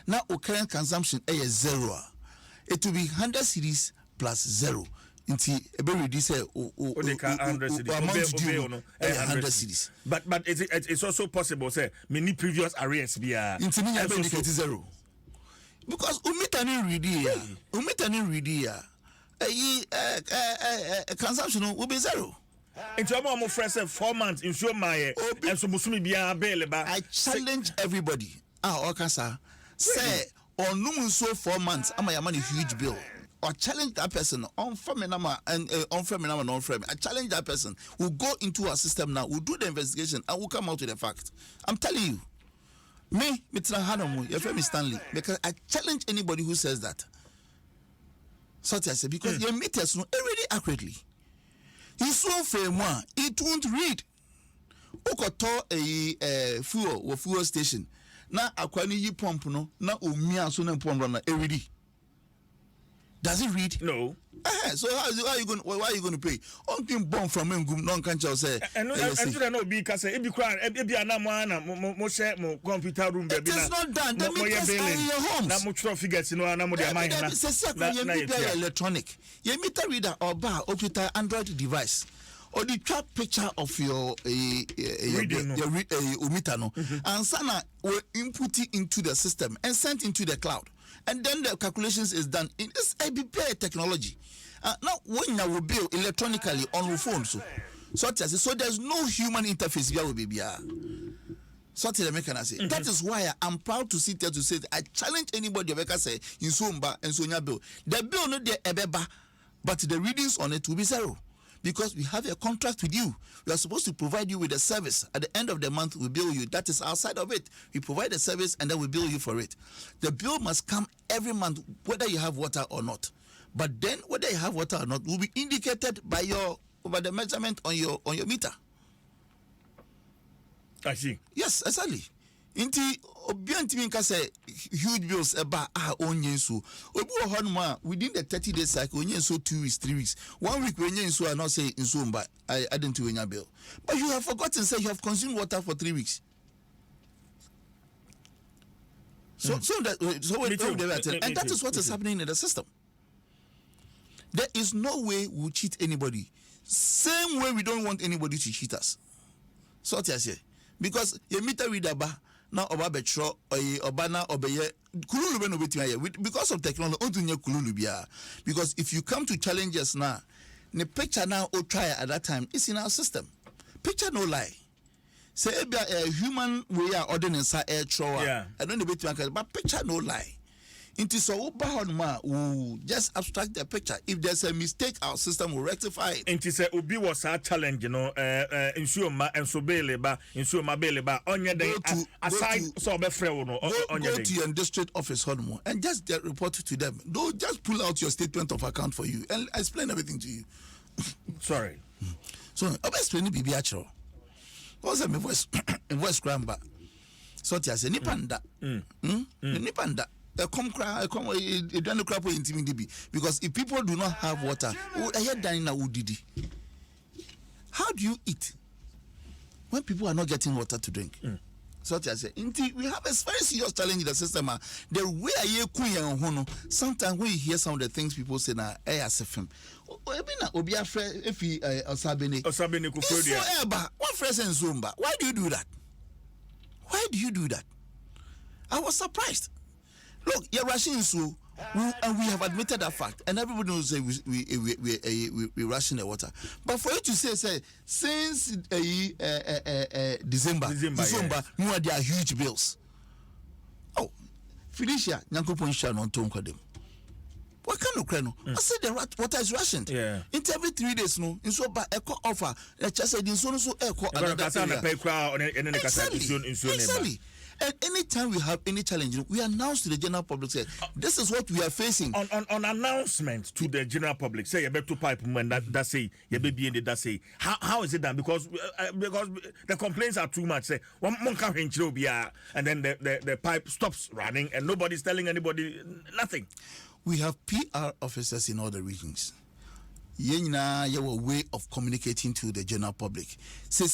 [SPEAKER 1] Now our current consumption is 0. It will be 100 cedis plus 0. Inti ebe ready say
[SPEAKER 2] amount due
[SPEAKER 1] 100 cedis.
[SPEAKER 2] But it's also possible say many previous arrears be
[SPEAKER 1] inti me ebe indicate 0. Because umitani ready consumption will be 0.
[SPEAKER 2] Into a fresh 4 months in show my and so musumi be available.
[SPEAKER 1] I challenge everybody. Okasa say on no so 4 months am I a huge bill. Or challenge that person on frame number and on frame number non frame. I challenge that person. We'll go into our system now. We'll do the investigation and we'll come out with the fact. I'm telling you. Me, Adom, your friend is Stanley. Because I challenge anybody who says that. So I say because your meters know already accurately. It's so frame one. It won't read. Okoto a fuel station. Na akwani yi pump no na omia so na pump na already. Does it read?
[SPEAKER 2] No.
[SPEAKER 1] So why are you going to pay? On being born from Engum, non cancer say.
[SPEAKER 2] And I know because if you cry, if you are mo share mo computer room baby.
[SPEAKER 1] It is not done. The meters are in your homes.
[SPEAKER 2] Na much figures no na mo dey mind na.
[SPEAKER 1] Electronic. Your meter reader or bar or Peter Android device. Or the trap picture of your meter no. And sana will input it into the system and sent into the cloud. And then the calculations is done in this ABPA technology. Now, when you will bill electronically on your phone, so there's no human interface here with BBR. So that is why I'm proud to sit here to say that I challenge anybody who say in Sumba and Sonia bill. The bill not there ebeba, but the readings on it will be 0. Because we have a contract with you. We are supposed to provide you with a service. At the end of the month, we bill you. That is outside of it. We provide a service and then we bill you for it. The bill must come every month, whether you have water or not. But then, whether you have water or not, will be indicated by the measurement on your meter.
[SPEAKER 2] I see.
[SPEAKER 1] Yes, exactly. Inti obianti minka say huge bills eba onye so obi wo honma within the 30-day cycle onye so 2 weeks 3 weeks 1 week onye so are not say in so mba I didn't do any bill, but you have forgotten say you have consumed water for 3 weeks. So that and that is what is happening in the system. There is no way we'll cheat anybody. Same way we don't want anybody to cheat us. So what I say, because your meter reader ba now oba betro obana obeye kululu be no betima because of technology ontunye kululu bia. Because if you come to challenges now, the picture now or try at that time is in our system. Picture no lie. Say a human way are ordinance air thrower. I don't know betima, but picture no lie. Into so we just abstract the picture. If there's a mistake, our system will rectify it.
[SPEAKER 2] Into say Obi was a challenge, you know, ensure ma and so beleba, ensure ma beleba on your day aside so be free no on your day.
[SPEAKER 1] Go to your district office and just report to them. Don't just pull out your statement of account for you and explain everything to you.
[SPEAKER 2] Sorry.
[SPEAKER 1] So I'll explain it be actual. What's my voice scramble? So I say nipanda. Nipanda. come cry, come don't crap intimidate because if people do not have water, how do you eat when people are not getting water to drink? So I say, we have a very serious challenge in the system. The way I hear sometimes when you hear some of the things people say now, ASFM. If he what fresh and Zumba? Why do you do that? Why do you do that? I was surprised. Look, you're rushing so. And we have admitted that fact, and everybody knows say we ration the water. But for you to say since December, you are there huge bills. Oh, Felicia, Nyanko Ponsha non tonko dem. What kind of crano? I said the water is rationed. Yeah. Into every 3 days, no. In so ba echo offer. Just said in so echo. Exactly. And anytime we have any challenge, we announce to the general public, say, this is what we are facing.
[SPEAKER 2] On announcement to the general public, say, you better pipe when that say, you baby in that say. How is it done? Because the complaints are too much. Say, one and then the pipe stops running and nobody's telling anybody nothing.
[SPEAKER 1] We have PR officers in all the regions. Yena your way of communicating to the general public. Say,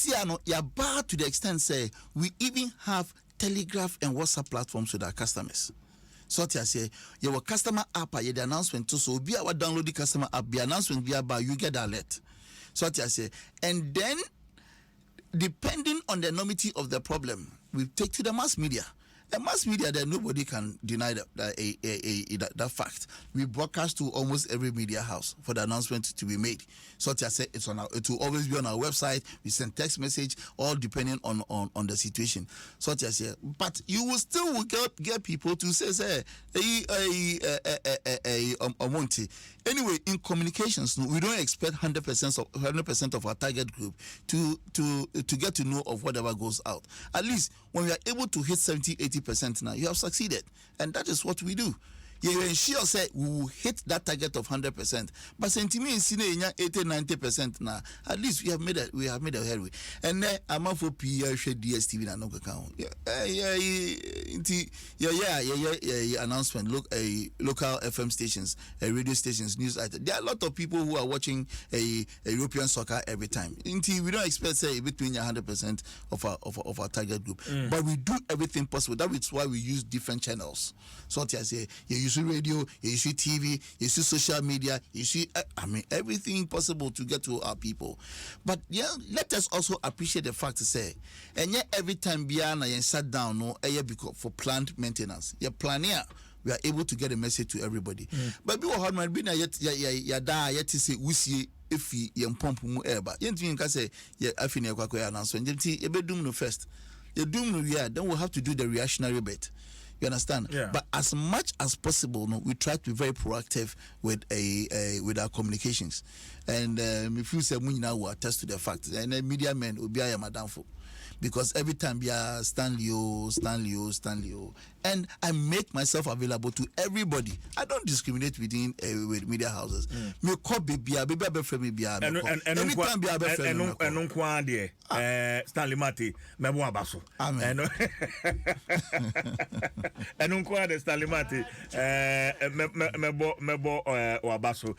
[SPEAKER 1] you're bad to the extent, say, we even have Telegraph and WhatsApp platforms with our customers. So I say, your customer app, the announcement too. So be our download the customer app, the announcement be about you get the alert. So I say, and then depending on the enormity of the problem, we take to the mass media. And mass media, that nobody can deny that fact. We broadcast to almost every media house for the announcement to be made. So I say it will always be on our website. We send text message, all depending on the situation. So I say, but you will still get people to say Monty. Anyway, in communications, we don't expect 100% of our target group to get to know of whatever goes out. At least when we are able to hit 70-80% now, you have succeeded, and that is what we do. You ensure say we will hit that target of 100%. But sentiment is 80-90% now. At least we have made a headway. And then I'm for DSTV na no account. Announcement. Look, local FM stations, radio stations, news items. There are a lot of people who are watching a European soccer every time. We don't expect say between 100% of our target group, but we do everything possible. That is why we use different channels. So I say you see radio, you see TV, you see social media, you see everything possible to get to our people. But yeah, let us also appreciate the fact to say, and yet every time Biana and sat down because for plant maintenance, your planning, we are able to get a message to everybody. But people have not been yet to say we see if you pump mu eba. You can say afini kwa announcement. You be doom no first. You doom no then we'll have to do the reactionary bit. You understand? Yeah. But as much as possible, we try to be very proactive with with our communications. And if you say now will attest to the fact, and the media men will be madam for. Because every time we are Stanley, and I make myself available to everybody. I don't discriminate within with media houses. Me call baby friend me and anytime be a friend
[SPEAKER 2] and Stanley Martey me bo abaso. Amen. And unko Stanley Martey me bo abaso.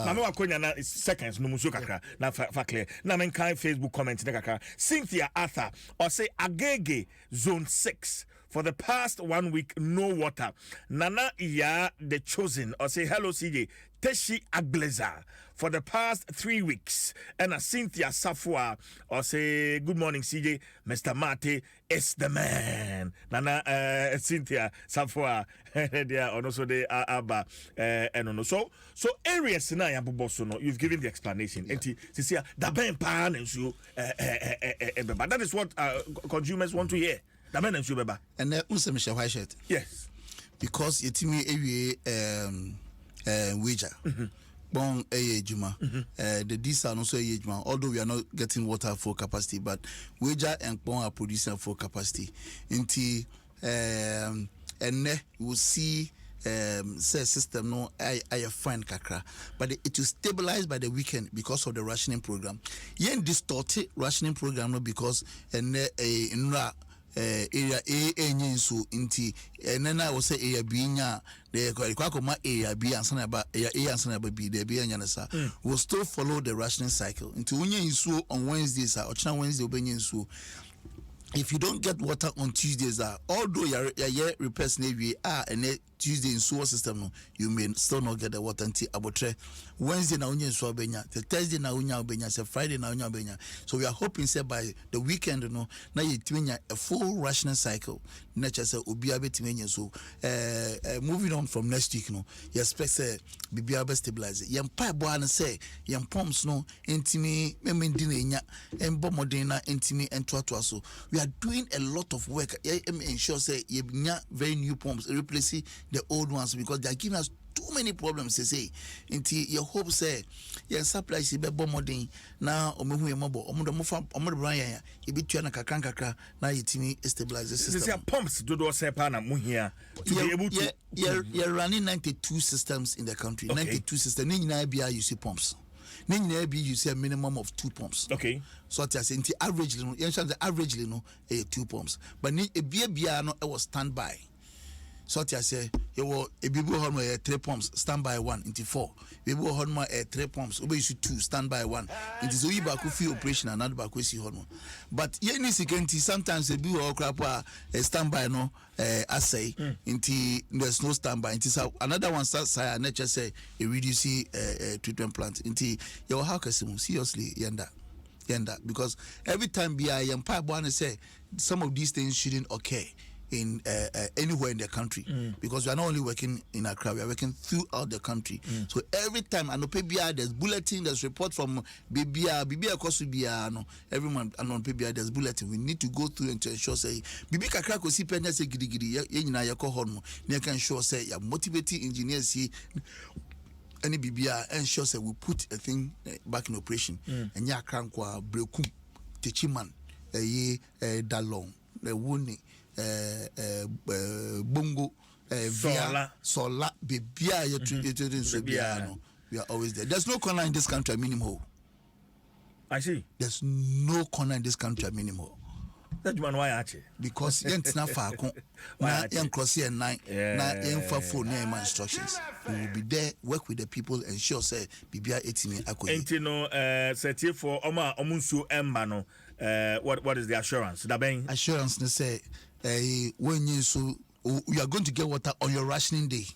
[SPEAKER 2] Mama wakonya na seconds no musu kakra na fa clear. Na men kind Facebook comment na kakra. Cynthia Arthur or say Agege Zone 6 for the past 1 week, no water. Nana Iya the Chosen or say hello CJ Teshi Agleza for the past 3 weeks. And Cynthia Safua or say good morning CJ Mr. Martey is the man. Nana Cynthia Safua there and also the Abba and on so areas na ya boboso no you've given the explanation. Enti sisia da ben pan and so but that is what consumers want to hear. Da ben and so beba.
[SPEAKER 1] And usem she white shirt.
[SPEAKER 2] Yes.
[SPEAKER 1] Because yetimi ewie wager. Bon juma the diesel also juma, although we are not getting water for capacity, but wager and bon are producing for capacity. Enti and we will see say system no I fine kakra, but it will stabilize by the weekend because of the rationing program. Yen distorted rationing program no because area A enye nsuo nti nana wo say area B nya de kwakoma area B ansana ba area A ansana ba B de B nya nsa will still follow the rationing cycle nti unye nsuo on Wednesdays ochina Wednesday obenye nsuo. If you don't get water on Tuesdays, although your repairs maybe and Tuesday in sewer system, no, you may still not get the water until abotre Wednesday na unya so benya, the Thursday na unya benya, the Friday na unya benya. So we are hoping say by the weekend, no, na you twenya a full rationing cycle. Nature say ubia betimenya so. Moving on from next week, no, you expect say bibia be stabilize. Yam pa bo an say yam pumps no intimi memendine nya embo modena intimi entwatwa so. We are doing a lot of work. Ensure say you very new pumps replacing the old ones because they are giving us too many problems. They say until your hope say your supply is be modern now omehu yemabo omodo branya e bi tua na kakra na yetimi stabilize the system.
[SPEAKER 2] These pumps do do say pa na mu here to be able to
[SPEAKER 1] you're running 92 systems in the country. Okay. 92 systems ni nyina bia you see pumps. Ni nyina bia you see a minimum of 2 pumps.
[SPEAKER 2] Okay.
[SPEAKER 1] So I say until averagely no the averagely no 2 pumps but ni bia no was standby. So I say you will a bibu hormone 3 pumps standby 1 into 4 bibu hormone 3 pumps obey 2 standby 1 it is oyi back free operation another back we see hormone but ye ni security sometimes a bibu or crap a standby no assay into there's no standby into another one starts say nature say a reduce treatment plant into your how can seriously yenda because every time be I am pipe one say some of these things shouldn't occur in anywhere in the country because we are not only working in Accra, we are working throughout the country. So every time I know PBI there's bulletin, there's report from BBI cost BBI no every month and on PBI there's bulletin. We need to go through and to ensure say BBI kakra ko si penya say gidi ye nyina ye ko hono na can ensure say ya motivating engineers see any BBI ensure say we put a thing back in operation and ya krankwa brekum techiman dalong the woni bongo via sola bibia no we are always there. There's no corner in this country minimum.
[SPEAKER 2] I see.
[SPEAKER 1] There's no corner in this country minimum.
[SPEAKER 2] That man why actually?
[SPEAKER 1] Because yent na fa ko na yen cross here 9 na yen fa phone na instructions. We will be there, work with the people, ensure say bibia etimi akoyi.
[SPEAKER 2] Enti no set for oma omunsu emba no what is the assurance?
[SPEAKER 1] Assurance they say when you so you are going to get water on your rationing day.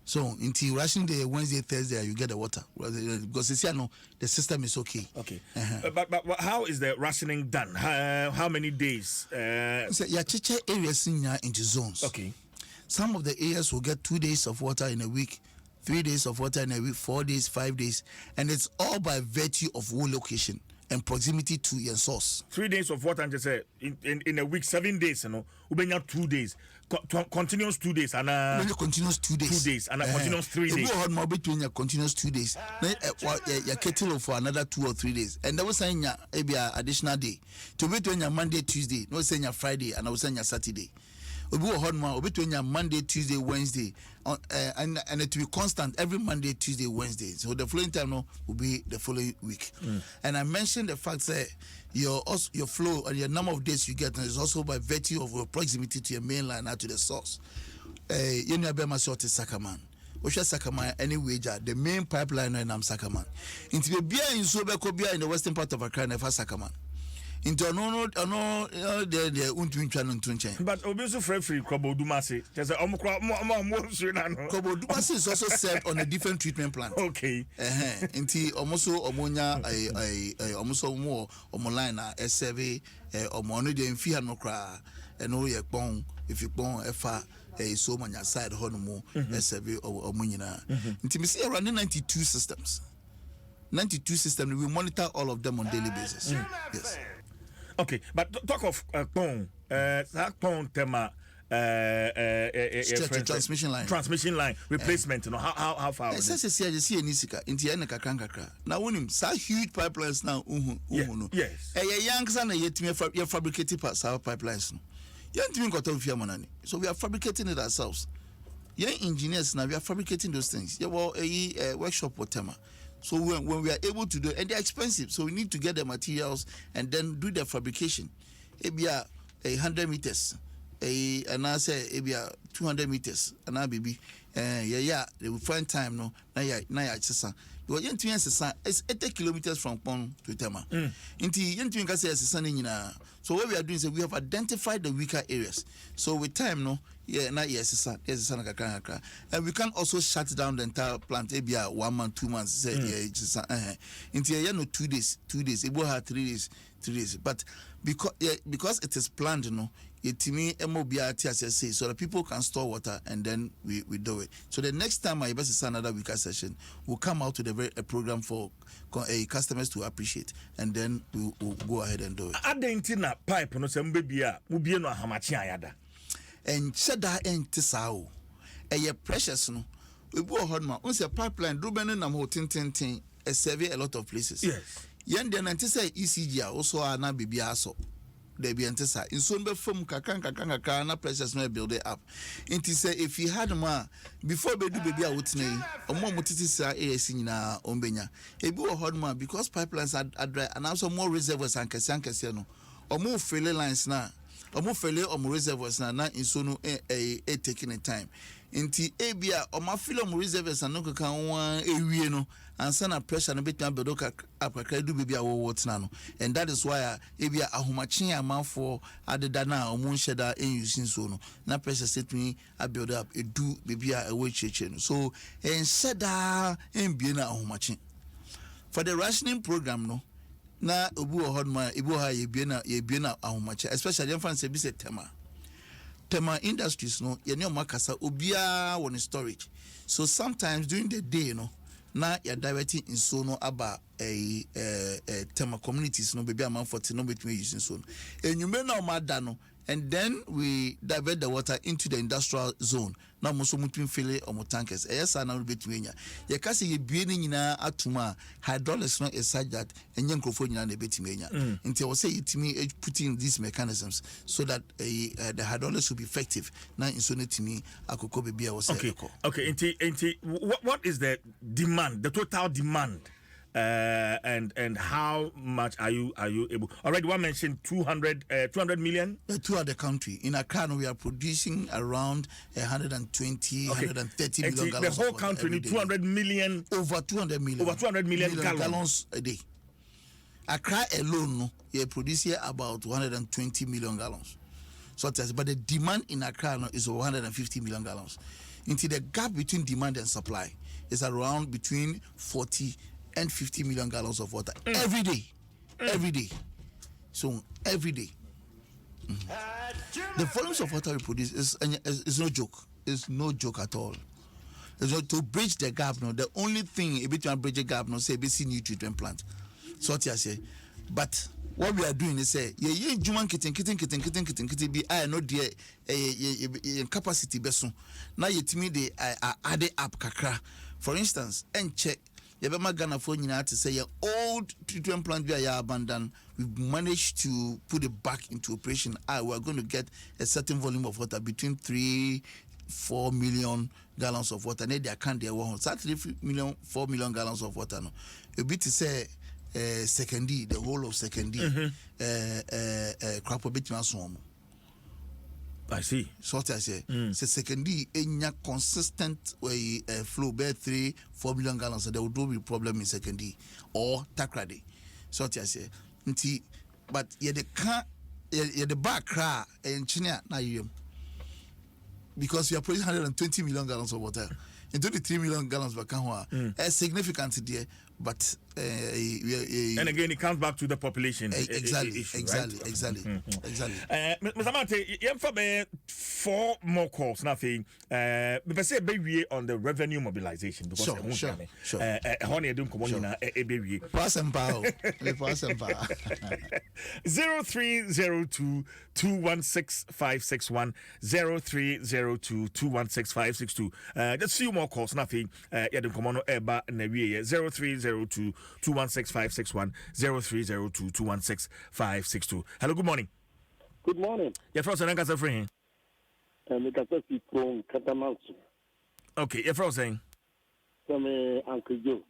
[SPEAKER 1] So until rationing day Wednesday, Thursday you get the water because it's no the system is okay.
[SPEAKER 2] Okay. But how is the rationing done? How many days?
[SPEAKER 1] So yeah, cheche areas into zones.
[SPEAKER 2] Okay.
[SPEAKER 1] Some of the areas will get 2 days of water in a week, 3 days of water in a week, 4 days, 5 days, and it's all by virtue of wool location and proximity to your source.
[SPEAKER 2] 3 days of water and just say in a week, 7 days, you know, ubenya 2 days, continuous 2 days, and
[SPEAKER 1] continuous 2 days,
[SPEAKER 2] 2 days, and continuous 3 days.
[SPEAKER 1] You go more between your continuous 2 days, your kettle for another 2 or 3 days, and that was saying maybe additional day to between your Monday, Tuesday, no saying your Friday, and I was saying your Saturday. Between your Monday, Tuesday, Wednesday, and it will be constant every Monday, Tuesday, Wednesday. So the following time no, will be the following week. And I mentioned the fact that your flow and your number of days you get is also by virtue of your proximity to your main line and to the source. You know, Sakaman. Osha Sakaman any wager the main pipeline in Sakaman. Into the beer in Sobekobia in the western part of Accra, never Sakaman. Into no the untwin tunchen.
[SPEAKER 2] But obiso free Kobo Dumasi. There's a Kobo
[SPEAKER 1] Dumasi is also served on a different treatment plant.
[SPEAKER 2] Okay.
[SPEAKER 1] Inti omoso omonya omoso mo omolina SV omono de mfia no kra eno ye pon if you pon efa so manya side hono SV omunyina. Inti me see around 92 systems. 92 systems we monitor all of them on daily basis. Yes.
[SPEAKER 2] Okay, but talk of that tema transmission line replacement. You know how far?
[SPEAKER 1] It says see nisika inti ene kakra. Now when him sa huge pipelines now no.
[SPEAKER 2] Yes.
[SPEAKER 1] Young son yetimi fabricated pipelines no. Yentimi got of money. So we are fabricating it ourselves. Young engineers now we are fabricating those things. Yeah, well a workshop or tema. So when we are able to do it, and they're expensive, so we need to get the materials and then do the fabrication. Ebia 100 meters. And I say maybe 200 meters and I baby they will find time no na ya sesa because yentu sesa is 80 kilometers from Pon to Tema inti yentu ka say sesa ni nyina. So what we are doing is we have identified the weaker areas, so with time no na sesa na kakra and we can also shut down the entire plant maybe 1 month 2 months say sesa inti no 2 days it will have 3 days but because it is planned no it me MOBRTSSA so that people can store water and then we do it. So the next time I best another weaker session, we'll come out with a program for customers to appreciate and then we'll go ahead and do it.
[SPEAKER 2] Adentina pipe no se mbebia mubie no hamachi ayada.
[SPEAKER 1] And sheda entisao. Eye precious no. We go hodma. On se pipeline do benu nam ho tin serve a lot of places.
[SPEAKER 2] Yes.
[SPEAKER 1] Yen den antisa ECG also ana bibia so. There be antisa in so be from kakran na precious no build it up inti say if you had ma before be do baby a wotney omo motiti sa AS nyina ombenya ebi wo hod ma because pipelines are dry and also more reservoirs and kese no omo failure lines na omo failure omo reservoirs na inso no taking the time inti ebia omo feel omo reservoirs and no kan wan ewie no ansa na pressure no betima bedo apakra du baby a wo wotna no and that is why ebia ahomachi amanfo adeda na omo nhyeda using so no na pressure set me a build up edu baby a ewo cheche no so enhyeda embie na ahomachi for the rationing program no na obu hodma ibu ha ye na ahomachi especially in France be say Tema Industries no ye ne makasa obia won storage so sometimes during the day no na ya directing in so no aba Tema communities no baby amount for no between using so enyume na omada no and then we divert the water into the industrial zone na mo so mutun fele omo tankers yes na between ya ye kase ye bie ni nyina atuma hydraulics no is such that enye nkrofo nyina na betimenya until we say itimi putting these mechanisms so that the hydraulics will be effective na insonetimi akoko baby I was
[SPEAKER 2] okay what is the demand, the total demand and how much are you able? Already one mentioned 200 million
[SPEAKER 1] throughout the country. In Accra we are producing around 120 130 million gallons.
[SPEAKER 2] The whole country need 200 million
[SPEAKER 1] over 200 million gallons a day. Accra alone we are producing about 120 million gallons. So but the demand in Accra is 150 million gallons. Into the gap between demand and supply is around between 40 and 50 million gallons of water every day. So every day. The volumes of water we produce is no joke. It's no joke at all. To bridge the gap, no, the only thing a bit to bridge the gap, no, say BC new treatment plant. So what I say, but what we are doing is say, yeah, Juman kitten be I know dear capacity beso. Now you to me they are added up kakra. For instance, and check. Yabema Ghana for nyina to say your old treatment plant we are abandoned. We've managed to put it back into operation. We are going to get a certain volume of water between 3-4 million gallons of water. They can't there 4 million gallons of water. No, a bit to say secondary, the whole of secondary crop a bit more.
[SPEAKER 2] I see.
[SPEAKER 1] So what I say, so secondly, any consistent way flow by 3-4 million gallons, so there would be problem in secondary or takrade. So what I say, but yeah, the car, yeah, the back car in China, na because we are producing 120 million gallons of water. In 23 million gallons per can significant there, but
[SPEAKER 2] and again it comes back to the population
[SPEAKER 1] exactly.
[SPEAKER 2] Mr. Martey, you have 4 more calls. Nothing. But say baby on the revenue mobilization because
[SPEAKER 1] sure.
[SPEAKER 2] Honey, don't come on a baby.
[SPEAKER 1] Pass and power.
[SPEAKER 2] 0302 216 561 0302 216 562. Just few more calls. Nothing. Yeah, don't come on eba newie 0302 216 561 0302 216 562. Hello, good morning.
[SPEAKER 15] Good morning.
[SPEAKER 2] You're from Senegal, friend. Okay, you're from saying?
[SPEAKER 15] From Uncle Joe.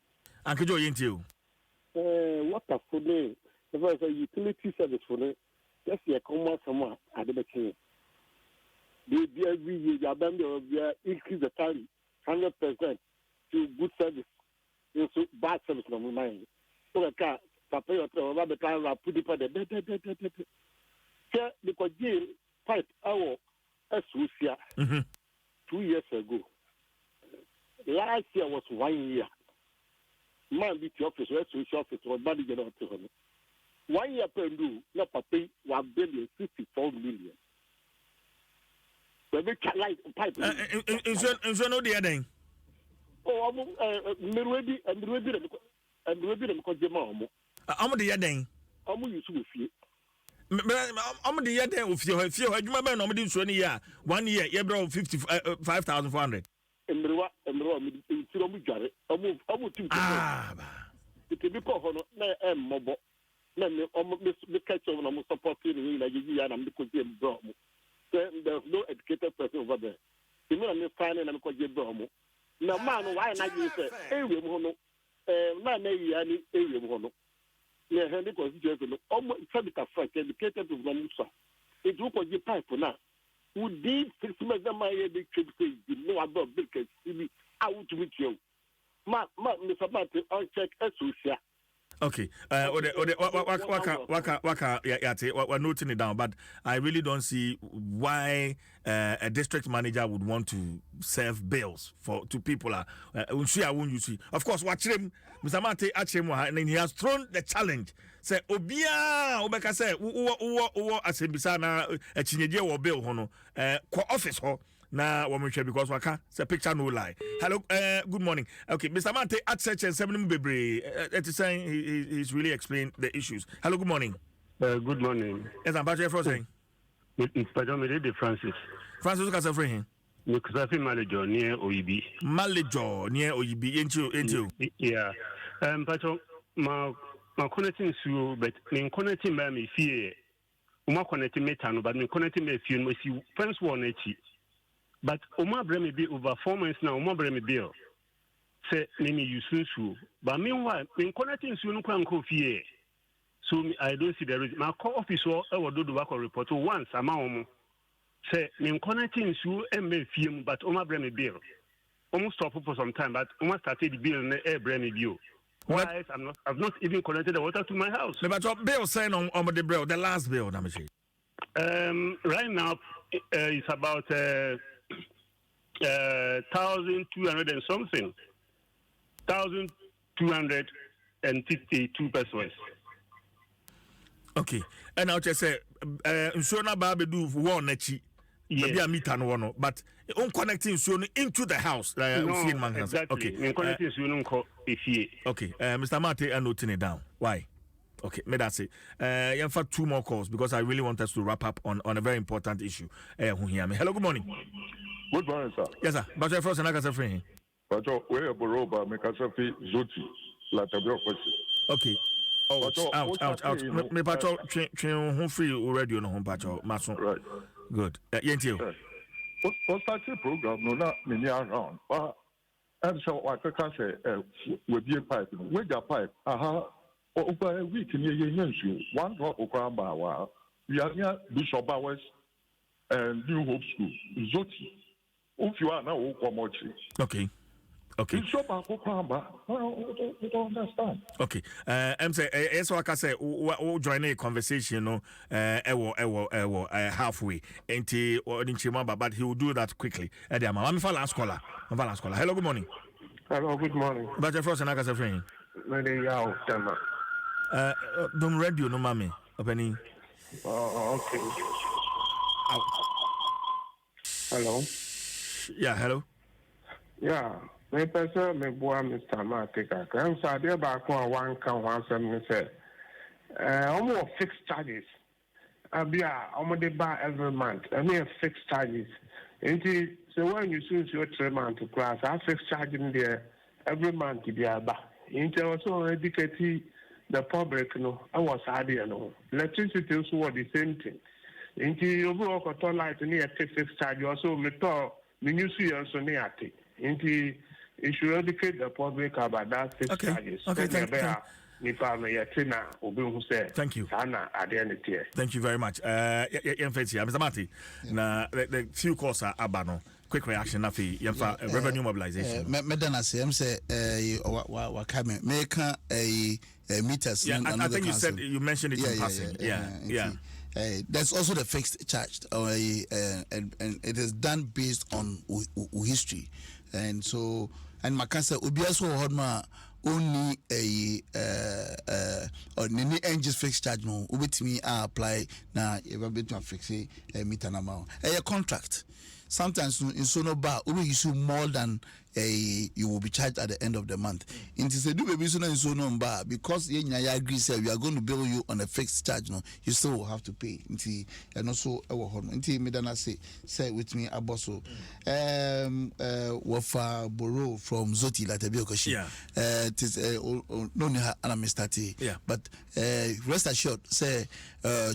[SPEAKER 2] Uncle Joe, ain't you?
[SPEAKER 15] What a for me. The utility service for me. just a common someone at the beginning. Every year, you are increase the tariff 100% to good service. So bad service no mind. So I can't pay your the time I put it for the because jail pipe our Susia 2 years ago. Last year was 1 year. Man, be the office, office, or body get out to him. 1 year per do, not pay 1,054 million. But we can like pipe.
[SPEAKER 2] And no the other.
[SPEAKER 15] Oh, I'm ready and because the mom.
[SPEAKER 2] I'm the other.
[SPEAKER 15] I'm used to you.
[SPEAKER 2] I'm the other of your adwuma no me so year 1 year you bro 55,400
[SPEAKER 15] emrewa me tiro mu dware omo tim it be ko hono na mobo na me me catch on no support ni na gigi ya na me ko je bro mo there's no educated person over there me na me find na me ko je bro mo na man why na you say ewe mo no na yi ani ewe mo no yeah, Henry constituency. Almost Sabita Frank educated to Vamusa. It will be pipe now. Who did 6 months of my year? They should say, you know about Bilkes. I would with you. Mr. Martey, I'll check Esusia.
[SPEAKER 2] Okay. We're noting it down, but I really don't see why a district manager would want to serve bills to people. Of course, watch him, Mr. Martey, and he has thrown the challenge. Say, Obia, Obeka say, Asembisana, a Chinese or bill, Hono, office, na women because waka say picture no lie. Hello, good morning. Okay, Mr. Martey at search and 7 bebre. It is saying he's really explained the issues. Hello, good morning.
[SPEAKER 16] Good morning.
[SPEAKER 2] Yes, I'm Patrick Frosting.
[SPEAKER 16] Francis.
[SPEAKER 2] Francis can say for him.
[SPEAKER 16] Because I feel Malijo near OEB.
[SPEAKER 2] Malijo near OEB into.
[SPEAKER 16] Yeah. Patrick, my connecting to but me connecting by me fear. Uma connecting me tano, but me connecting me fear. Me see friends one echi. But Oma Bremi be over 4 months now, Oma Bremi bill. Say, Nini, you soon. But meanwhile, in connecting soon, Kranko so I don't see the reason. My call officer, I will do the work report once, a mom. Say, in connecting soon, and may film, but Oma Bremi bill. Almost stop for some time, but Oma started the bill in the air Bremi bill. Why? I've not even connected the water to my house.
[SPEAKER 2] But your bill saying on the bill, the last bill, Namachi.
[SPEAKER 16] Right now, it's about 1,200 and something. 1,252 pesos.
[SPEAKER 2] Okay. And I'll just say, Nsona Babe do one nechi. Maybe a meter no one, but on connecting soon into the house.
[SPEAKER 16] No, exactly.
[SPEAKER 2] Okay.
[SPEAKER 16] Connecting soon
[SPEAKER 2] okay. Mr. Martey, I'm noting it down. Why? Okay, may that say. You have 2 more calls because I really want us to wrap up on a very important issue. Hello, good morning.
[SPEAKER 17] Good morning, sir.
[SPEAKER 2] Yes, sir. But you're first and I can say free.
[SPEAKER 17] But we're Boroba, make us a fee, Zoti, Latabio.
[SPEAKER 2] Okay. Out. Me patrol train home free already on home patrol. Mason.
[SPEAKER 17] Right.
[SPEAKER 2] Good. Yentio.
[SPEAKER 17] What's that program? No, not many around. But I'm so I can say, with your pipe, with your pipe, over a week in your 1 drop of Kramba, we are near Bishop Bowers and New Hope School, Zoti. If you are now,
[SPEAKER 2] okay.
[SPEAKER 17] Bishop Kramba, we don't understand.
[SPEAKER 2] Okay. I'm saying, so I can say, join a conversation, halfway, but he will do that quickly. I'm for last caller. Hello, good morning.
[SPEAKER 18] Hello, good morning.
[SPEAKER 2] But your first and I can say, friend. Don't radio, no mommy. Opening.
[SPEAKER 18] Okay.
[SPEAKER 2] Out.
[SPEAKER 18] Hello.
[SPEAKER 2] Yeah, hello.
[SPEAKER 18] Yeah, my person, my boy, Mr. Martey. I'm sorry about one count once and say, almost fixed charges. I'll be almost the bar every month. I mean, fixed charges. So when you choose your 3 months to class, I fix charging there every month to be a bar. Also educating the public, I was idea, electricity also was the same thing. You go to light near fixed charge, also me talk, me new also near it. You should educate the public about that fixed charges.
[SPEAKER 2] Okay,
[SPEAKER 18] nipa no yɛte na obi hu sɛ
[SPEAKER 2] thank you
[SPEAKER 18] saa na adeɛ ne teɛ.
[SPEAKER 2] Thank you very much. Mr. Martey, na the few calls are abano. Quick reaction na fi revenue mobilization.
[SPEAKER 1] Medana say am say wa come make meters.
[SPEAKER 2] Yeah, I think you mentioned it in passing. Yeah.
[SPEAKER 1] There's also the fixed charge, and it is done based on history, and so my cancer ubiaso hodma only or any engines fixed charge no ubit me apply na ever bit to fix a meter amount a contract. Sometimes in sono bar we issue more than you will be charged at the end of the month. It is a do baby in sono bar because you agree say we are going to bill you on a fixed charge. No, you still will have to pay. And also our home. Until Medana say with me aboso. Wafa Boro from Zoti Latabiokoshi. It is no Mr.
[SPEAKER 2] Yeah.
[SPEAKER 1] But rest assured, say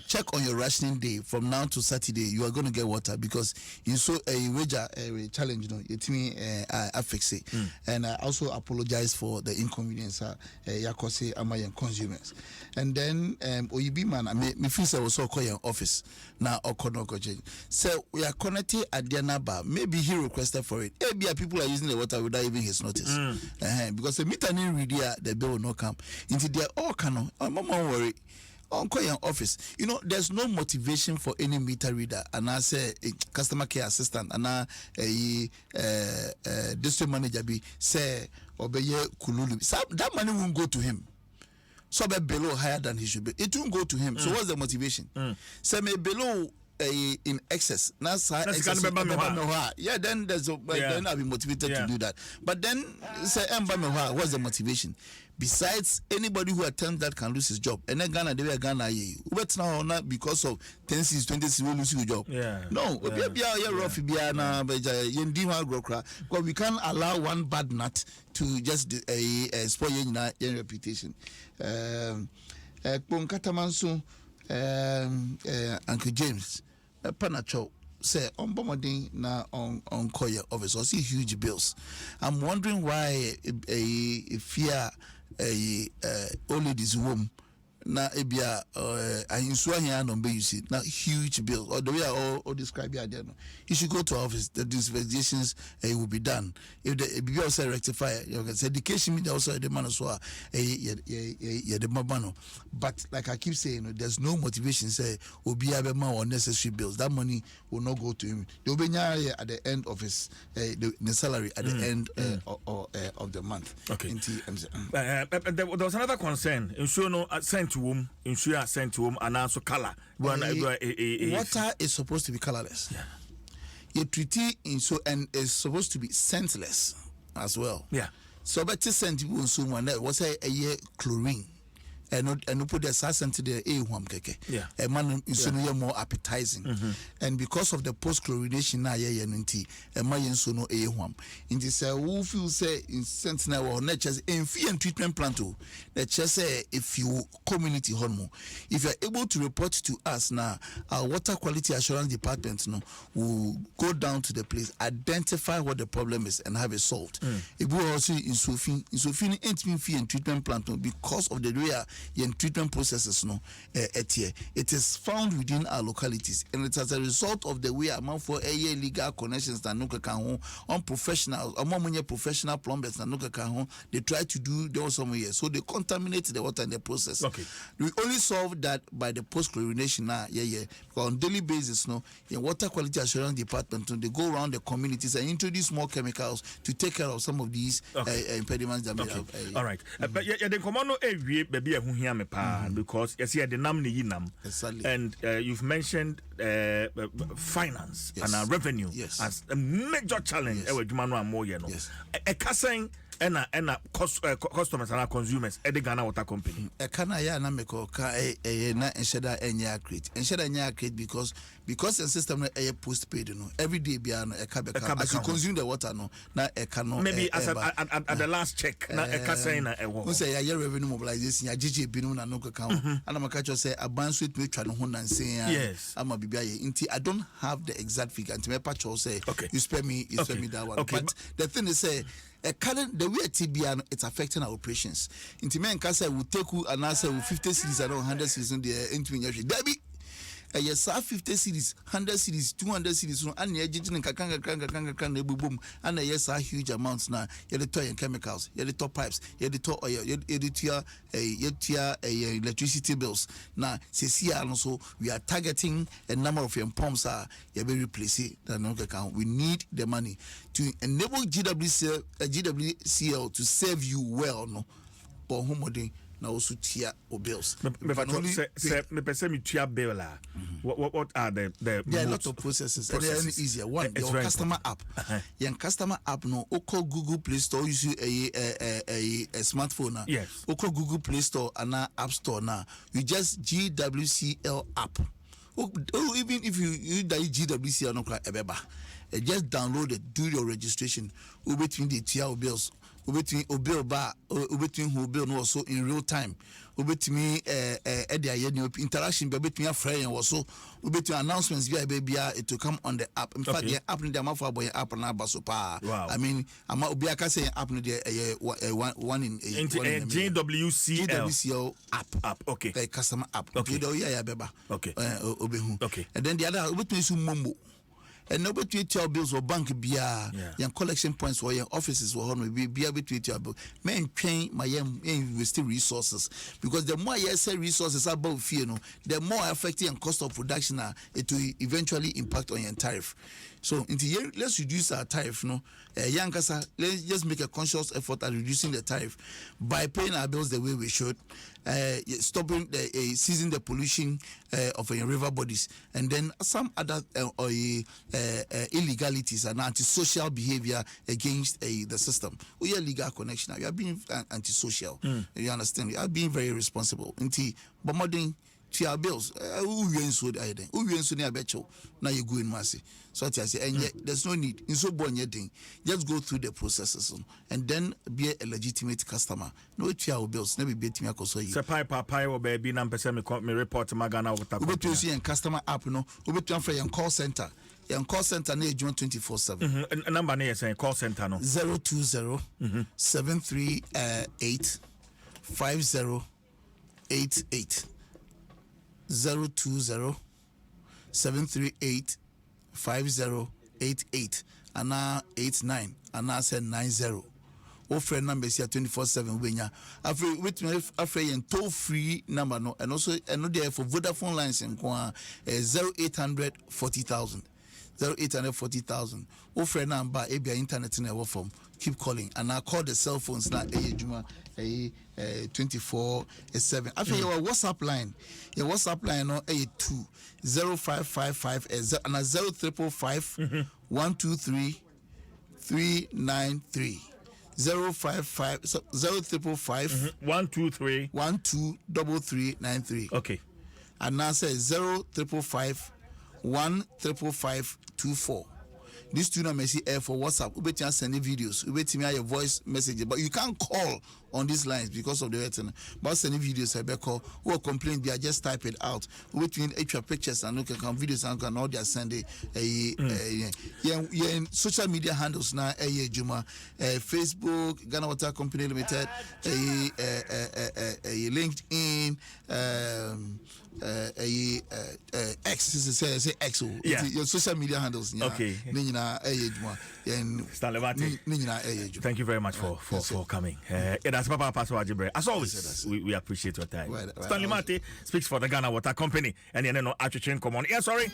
[SPEAKER 1] check on your rationing day from now to Saturday. You are going to get water because you saw a wager challenge. You know, it me I fix it, and I also apologize for the inconvenience. Yakose Amayan consumers, and then Oyibi man, me feel say was so call your office now Okonoko change. So we are connected at the number. Maybe he requested for it. Maybe people are using the water without even his notice, because the meter need ready, the bill will not come. Into their all canon. I'm not worried. On your office, you know, there's no motivation for any meter reader, and I say a customer care assistant, and a district manager be say obey kululu. So that money won't go to him. So be below higher than he should be. It won't go to him. So what's the motivation? Say me below in excess. Excess. Yeah, then then I'll be motivated to do that. But then say what's the motivation? Besides, anybody who attempts that can lose his job. And then Ghana, they were Ghana. But now not because of 10 cities, 20 cities, will lose your job. No, because we can't allow one bad nut to just spoil your reputation. Uncle James, Panacho. Say on bombarding na on Koya office or see huge bills. I'm wondering why a fear old ladies womb na ebia ahinsua here no be you see na huge bills or the way I all describe here no. You should go to office. The investigations will be done. If the be also rectify, you can say education media also the man as well the mabano. But like I keep saying, there's no motivation say obi abema unnecessary bills. That money will not go to him. They will be at the end of his the salary at the end of the month.
[SPEAKER 2] Okay. There was another concern. Sent to whom, sent to whom, and also color.
[SPEAKER 1] Water is supposed to be colorless. You treat it and is supposed to be scentless as well.
[SPEAKER 2] Yeah.
[SPEAKER 1] So better scent you someone that was a year chlorine. And put the scent to the keke.
[SPEAKER 2] Yeah.
[SPEAKER 1] A man is more appetizing. And because of the post-chlorination na a man so no in this who feel say in sentinel or nature in fee and treatment plant to that just say if you community hormone, if you are able to report to us now, our water quality assurance department will go down to the place, identify what the problem is and have it solved. If we also in Sofin ain't mean fee and treatment plant because of the way treatment processes it is found within our localities, and it as a result of the way amount for legal connections that no can on professionals among professional plumbers and no can they try to do there somewhere, so they contaminate the water in the process. We only solve that by the post-chlorination now. On daily basis in water quality assurance department they go around the communities and introduce more chemicals to take care of some of these impediments that may
[SPEAKER 2] all right. But the commando baby here me pa because you see the nam ni yinam and you've mentioned finance and revenue as a major challenge ewe dwuma no amoye no e kasen ena customers and consumers at the Ghana Water Company.
[SPEAKER 1] Kana ya na meko ka na ensheda enya create because the system na postpaid every day bia no as you consume the water no na
[SPEAKER 2] maybe as at the last check na say na
[SPEAKER 1] we say ya revenue mobilization ya GG binu na no ka ana maka say abanso it me twa no ho nansen ama bibia ye nti I don't have the exact figure nti me pa say you spare me that one but the thing is say current the way TBN it's affecting our operations. Into men can say we take you and answer 50 cities around 100 cities in the into Debbie. Yes, 50 cities, 100 cities, 200 cities, and the agent and kanga boom, and yes, huge amounts now. You're the toy and chemicals, you're the top pipes, you're the top oil, you're the electricity bills. Now, also we are targeting a number of your pumps are you're very replacing the account. We need the money to enable GWCL to serve you well, no, or homoding. Now also tia or bills.
[SPEAKER 2] Me person me tia bill la. What are the
[SPEAKER 1] there are a lot of processes. And they're easier. One, your customer app. Your customer app no. Oko Google Play Store use a smartphone na.
[SPEAKER 2] Yes.
[SPEAKER 1] Oko Google Play Store and App Store na. You just GWCL app. Even if you die GWCL no cry ebeba. Just download it. Do your registration. Between the tia bills. Between Obil Bar, between who bill no also in real time. Between interaction between a friend and also between announcements via baby it to come on the app. In fact, the app in the Amafa boy app and Abasopa.
[SPEAKER 2] Wow.
[SPEAKER 1] I mean, I'm Obiaka saying app in the one in
[SPEAKER 2] GWCL
[SPEAKER 1] app.
[SPEAKER 2] Okay.
[SPEAKER 1] Customer app.
[SPEAKER 2] Okay.
[SPEAKER 1] Okay.
[SPEAKER 2] Okay.
[SPEAKER 1] And then the other between some Mumbo. And nobody to your bills or bank beer, your collection points or your offices or home be able to your bill. Men train my investing resources because the more you say resources above fear, no, the more affecting and cost of production it will eventually impact on your tariff. So let's reduce our tariff, no. Young Kasa, let's just make a conscious effort at reducing the tariff by paying our bills the way we should, stopping seizing the pollution of river bodies, and then some other illegalities and antisocial behavior against the system. We are legal connection. We are being antisocial. You understand? We are being very responsible. But modern to our bills, now you go in mercy. So I say, and yet there's no need. In so born thing, just go through the processes and then be a legitimate customer. No to our bills, never be to me.
[SPEAKER 2] So pie or baby number me report to Magana with
[SPEAKER 1] a see customer app, no, we to your call center. Your call center near June 24/7.
[SPEAKER 2] Number near saying call center no
[SPEAKER 1] 020 738 5088 020 738 5088 and now 89 and now say 90. Offer number is here 24/7 wenya. After with me after and toll free number no and also there for Vodafone lines in 0800 40,000. 0840,000. Offer number ABI internet in our form. Keep calling and I call the cell phones now 24/7. After your WhatsApp line no 82 0555 and 0355 123 393 055 0355
[SPEAKER 2] 123
[SPEAKER 1] 123393.
[SPEAKER 2] Okay.
[SPEAKER 1] And now say 0355 15524. These two numbers here for WhatsApp. We can send videos. We can your voice message, but you can't call on these lines because of the return. But send videos. I be call or complain. They are just type it out. We can extra pictures and look at videos and can all they are sending. In social media handles now. Juma, Facebook, Ghana Water Company Limited, LinkedIn, X. Say X. Your social media handles.
[SPEAKER 2] Okay. Stanley Martey. Thank you very much for coming. That's Papa Paso Ajibre. As always, we appreciate your time. Stanley Martey speaks for the Ghana Water Company, and you know, come on. Yeah, sorry.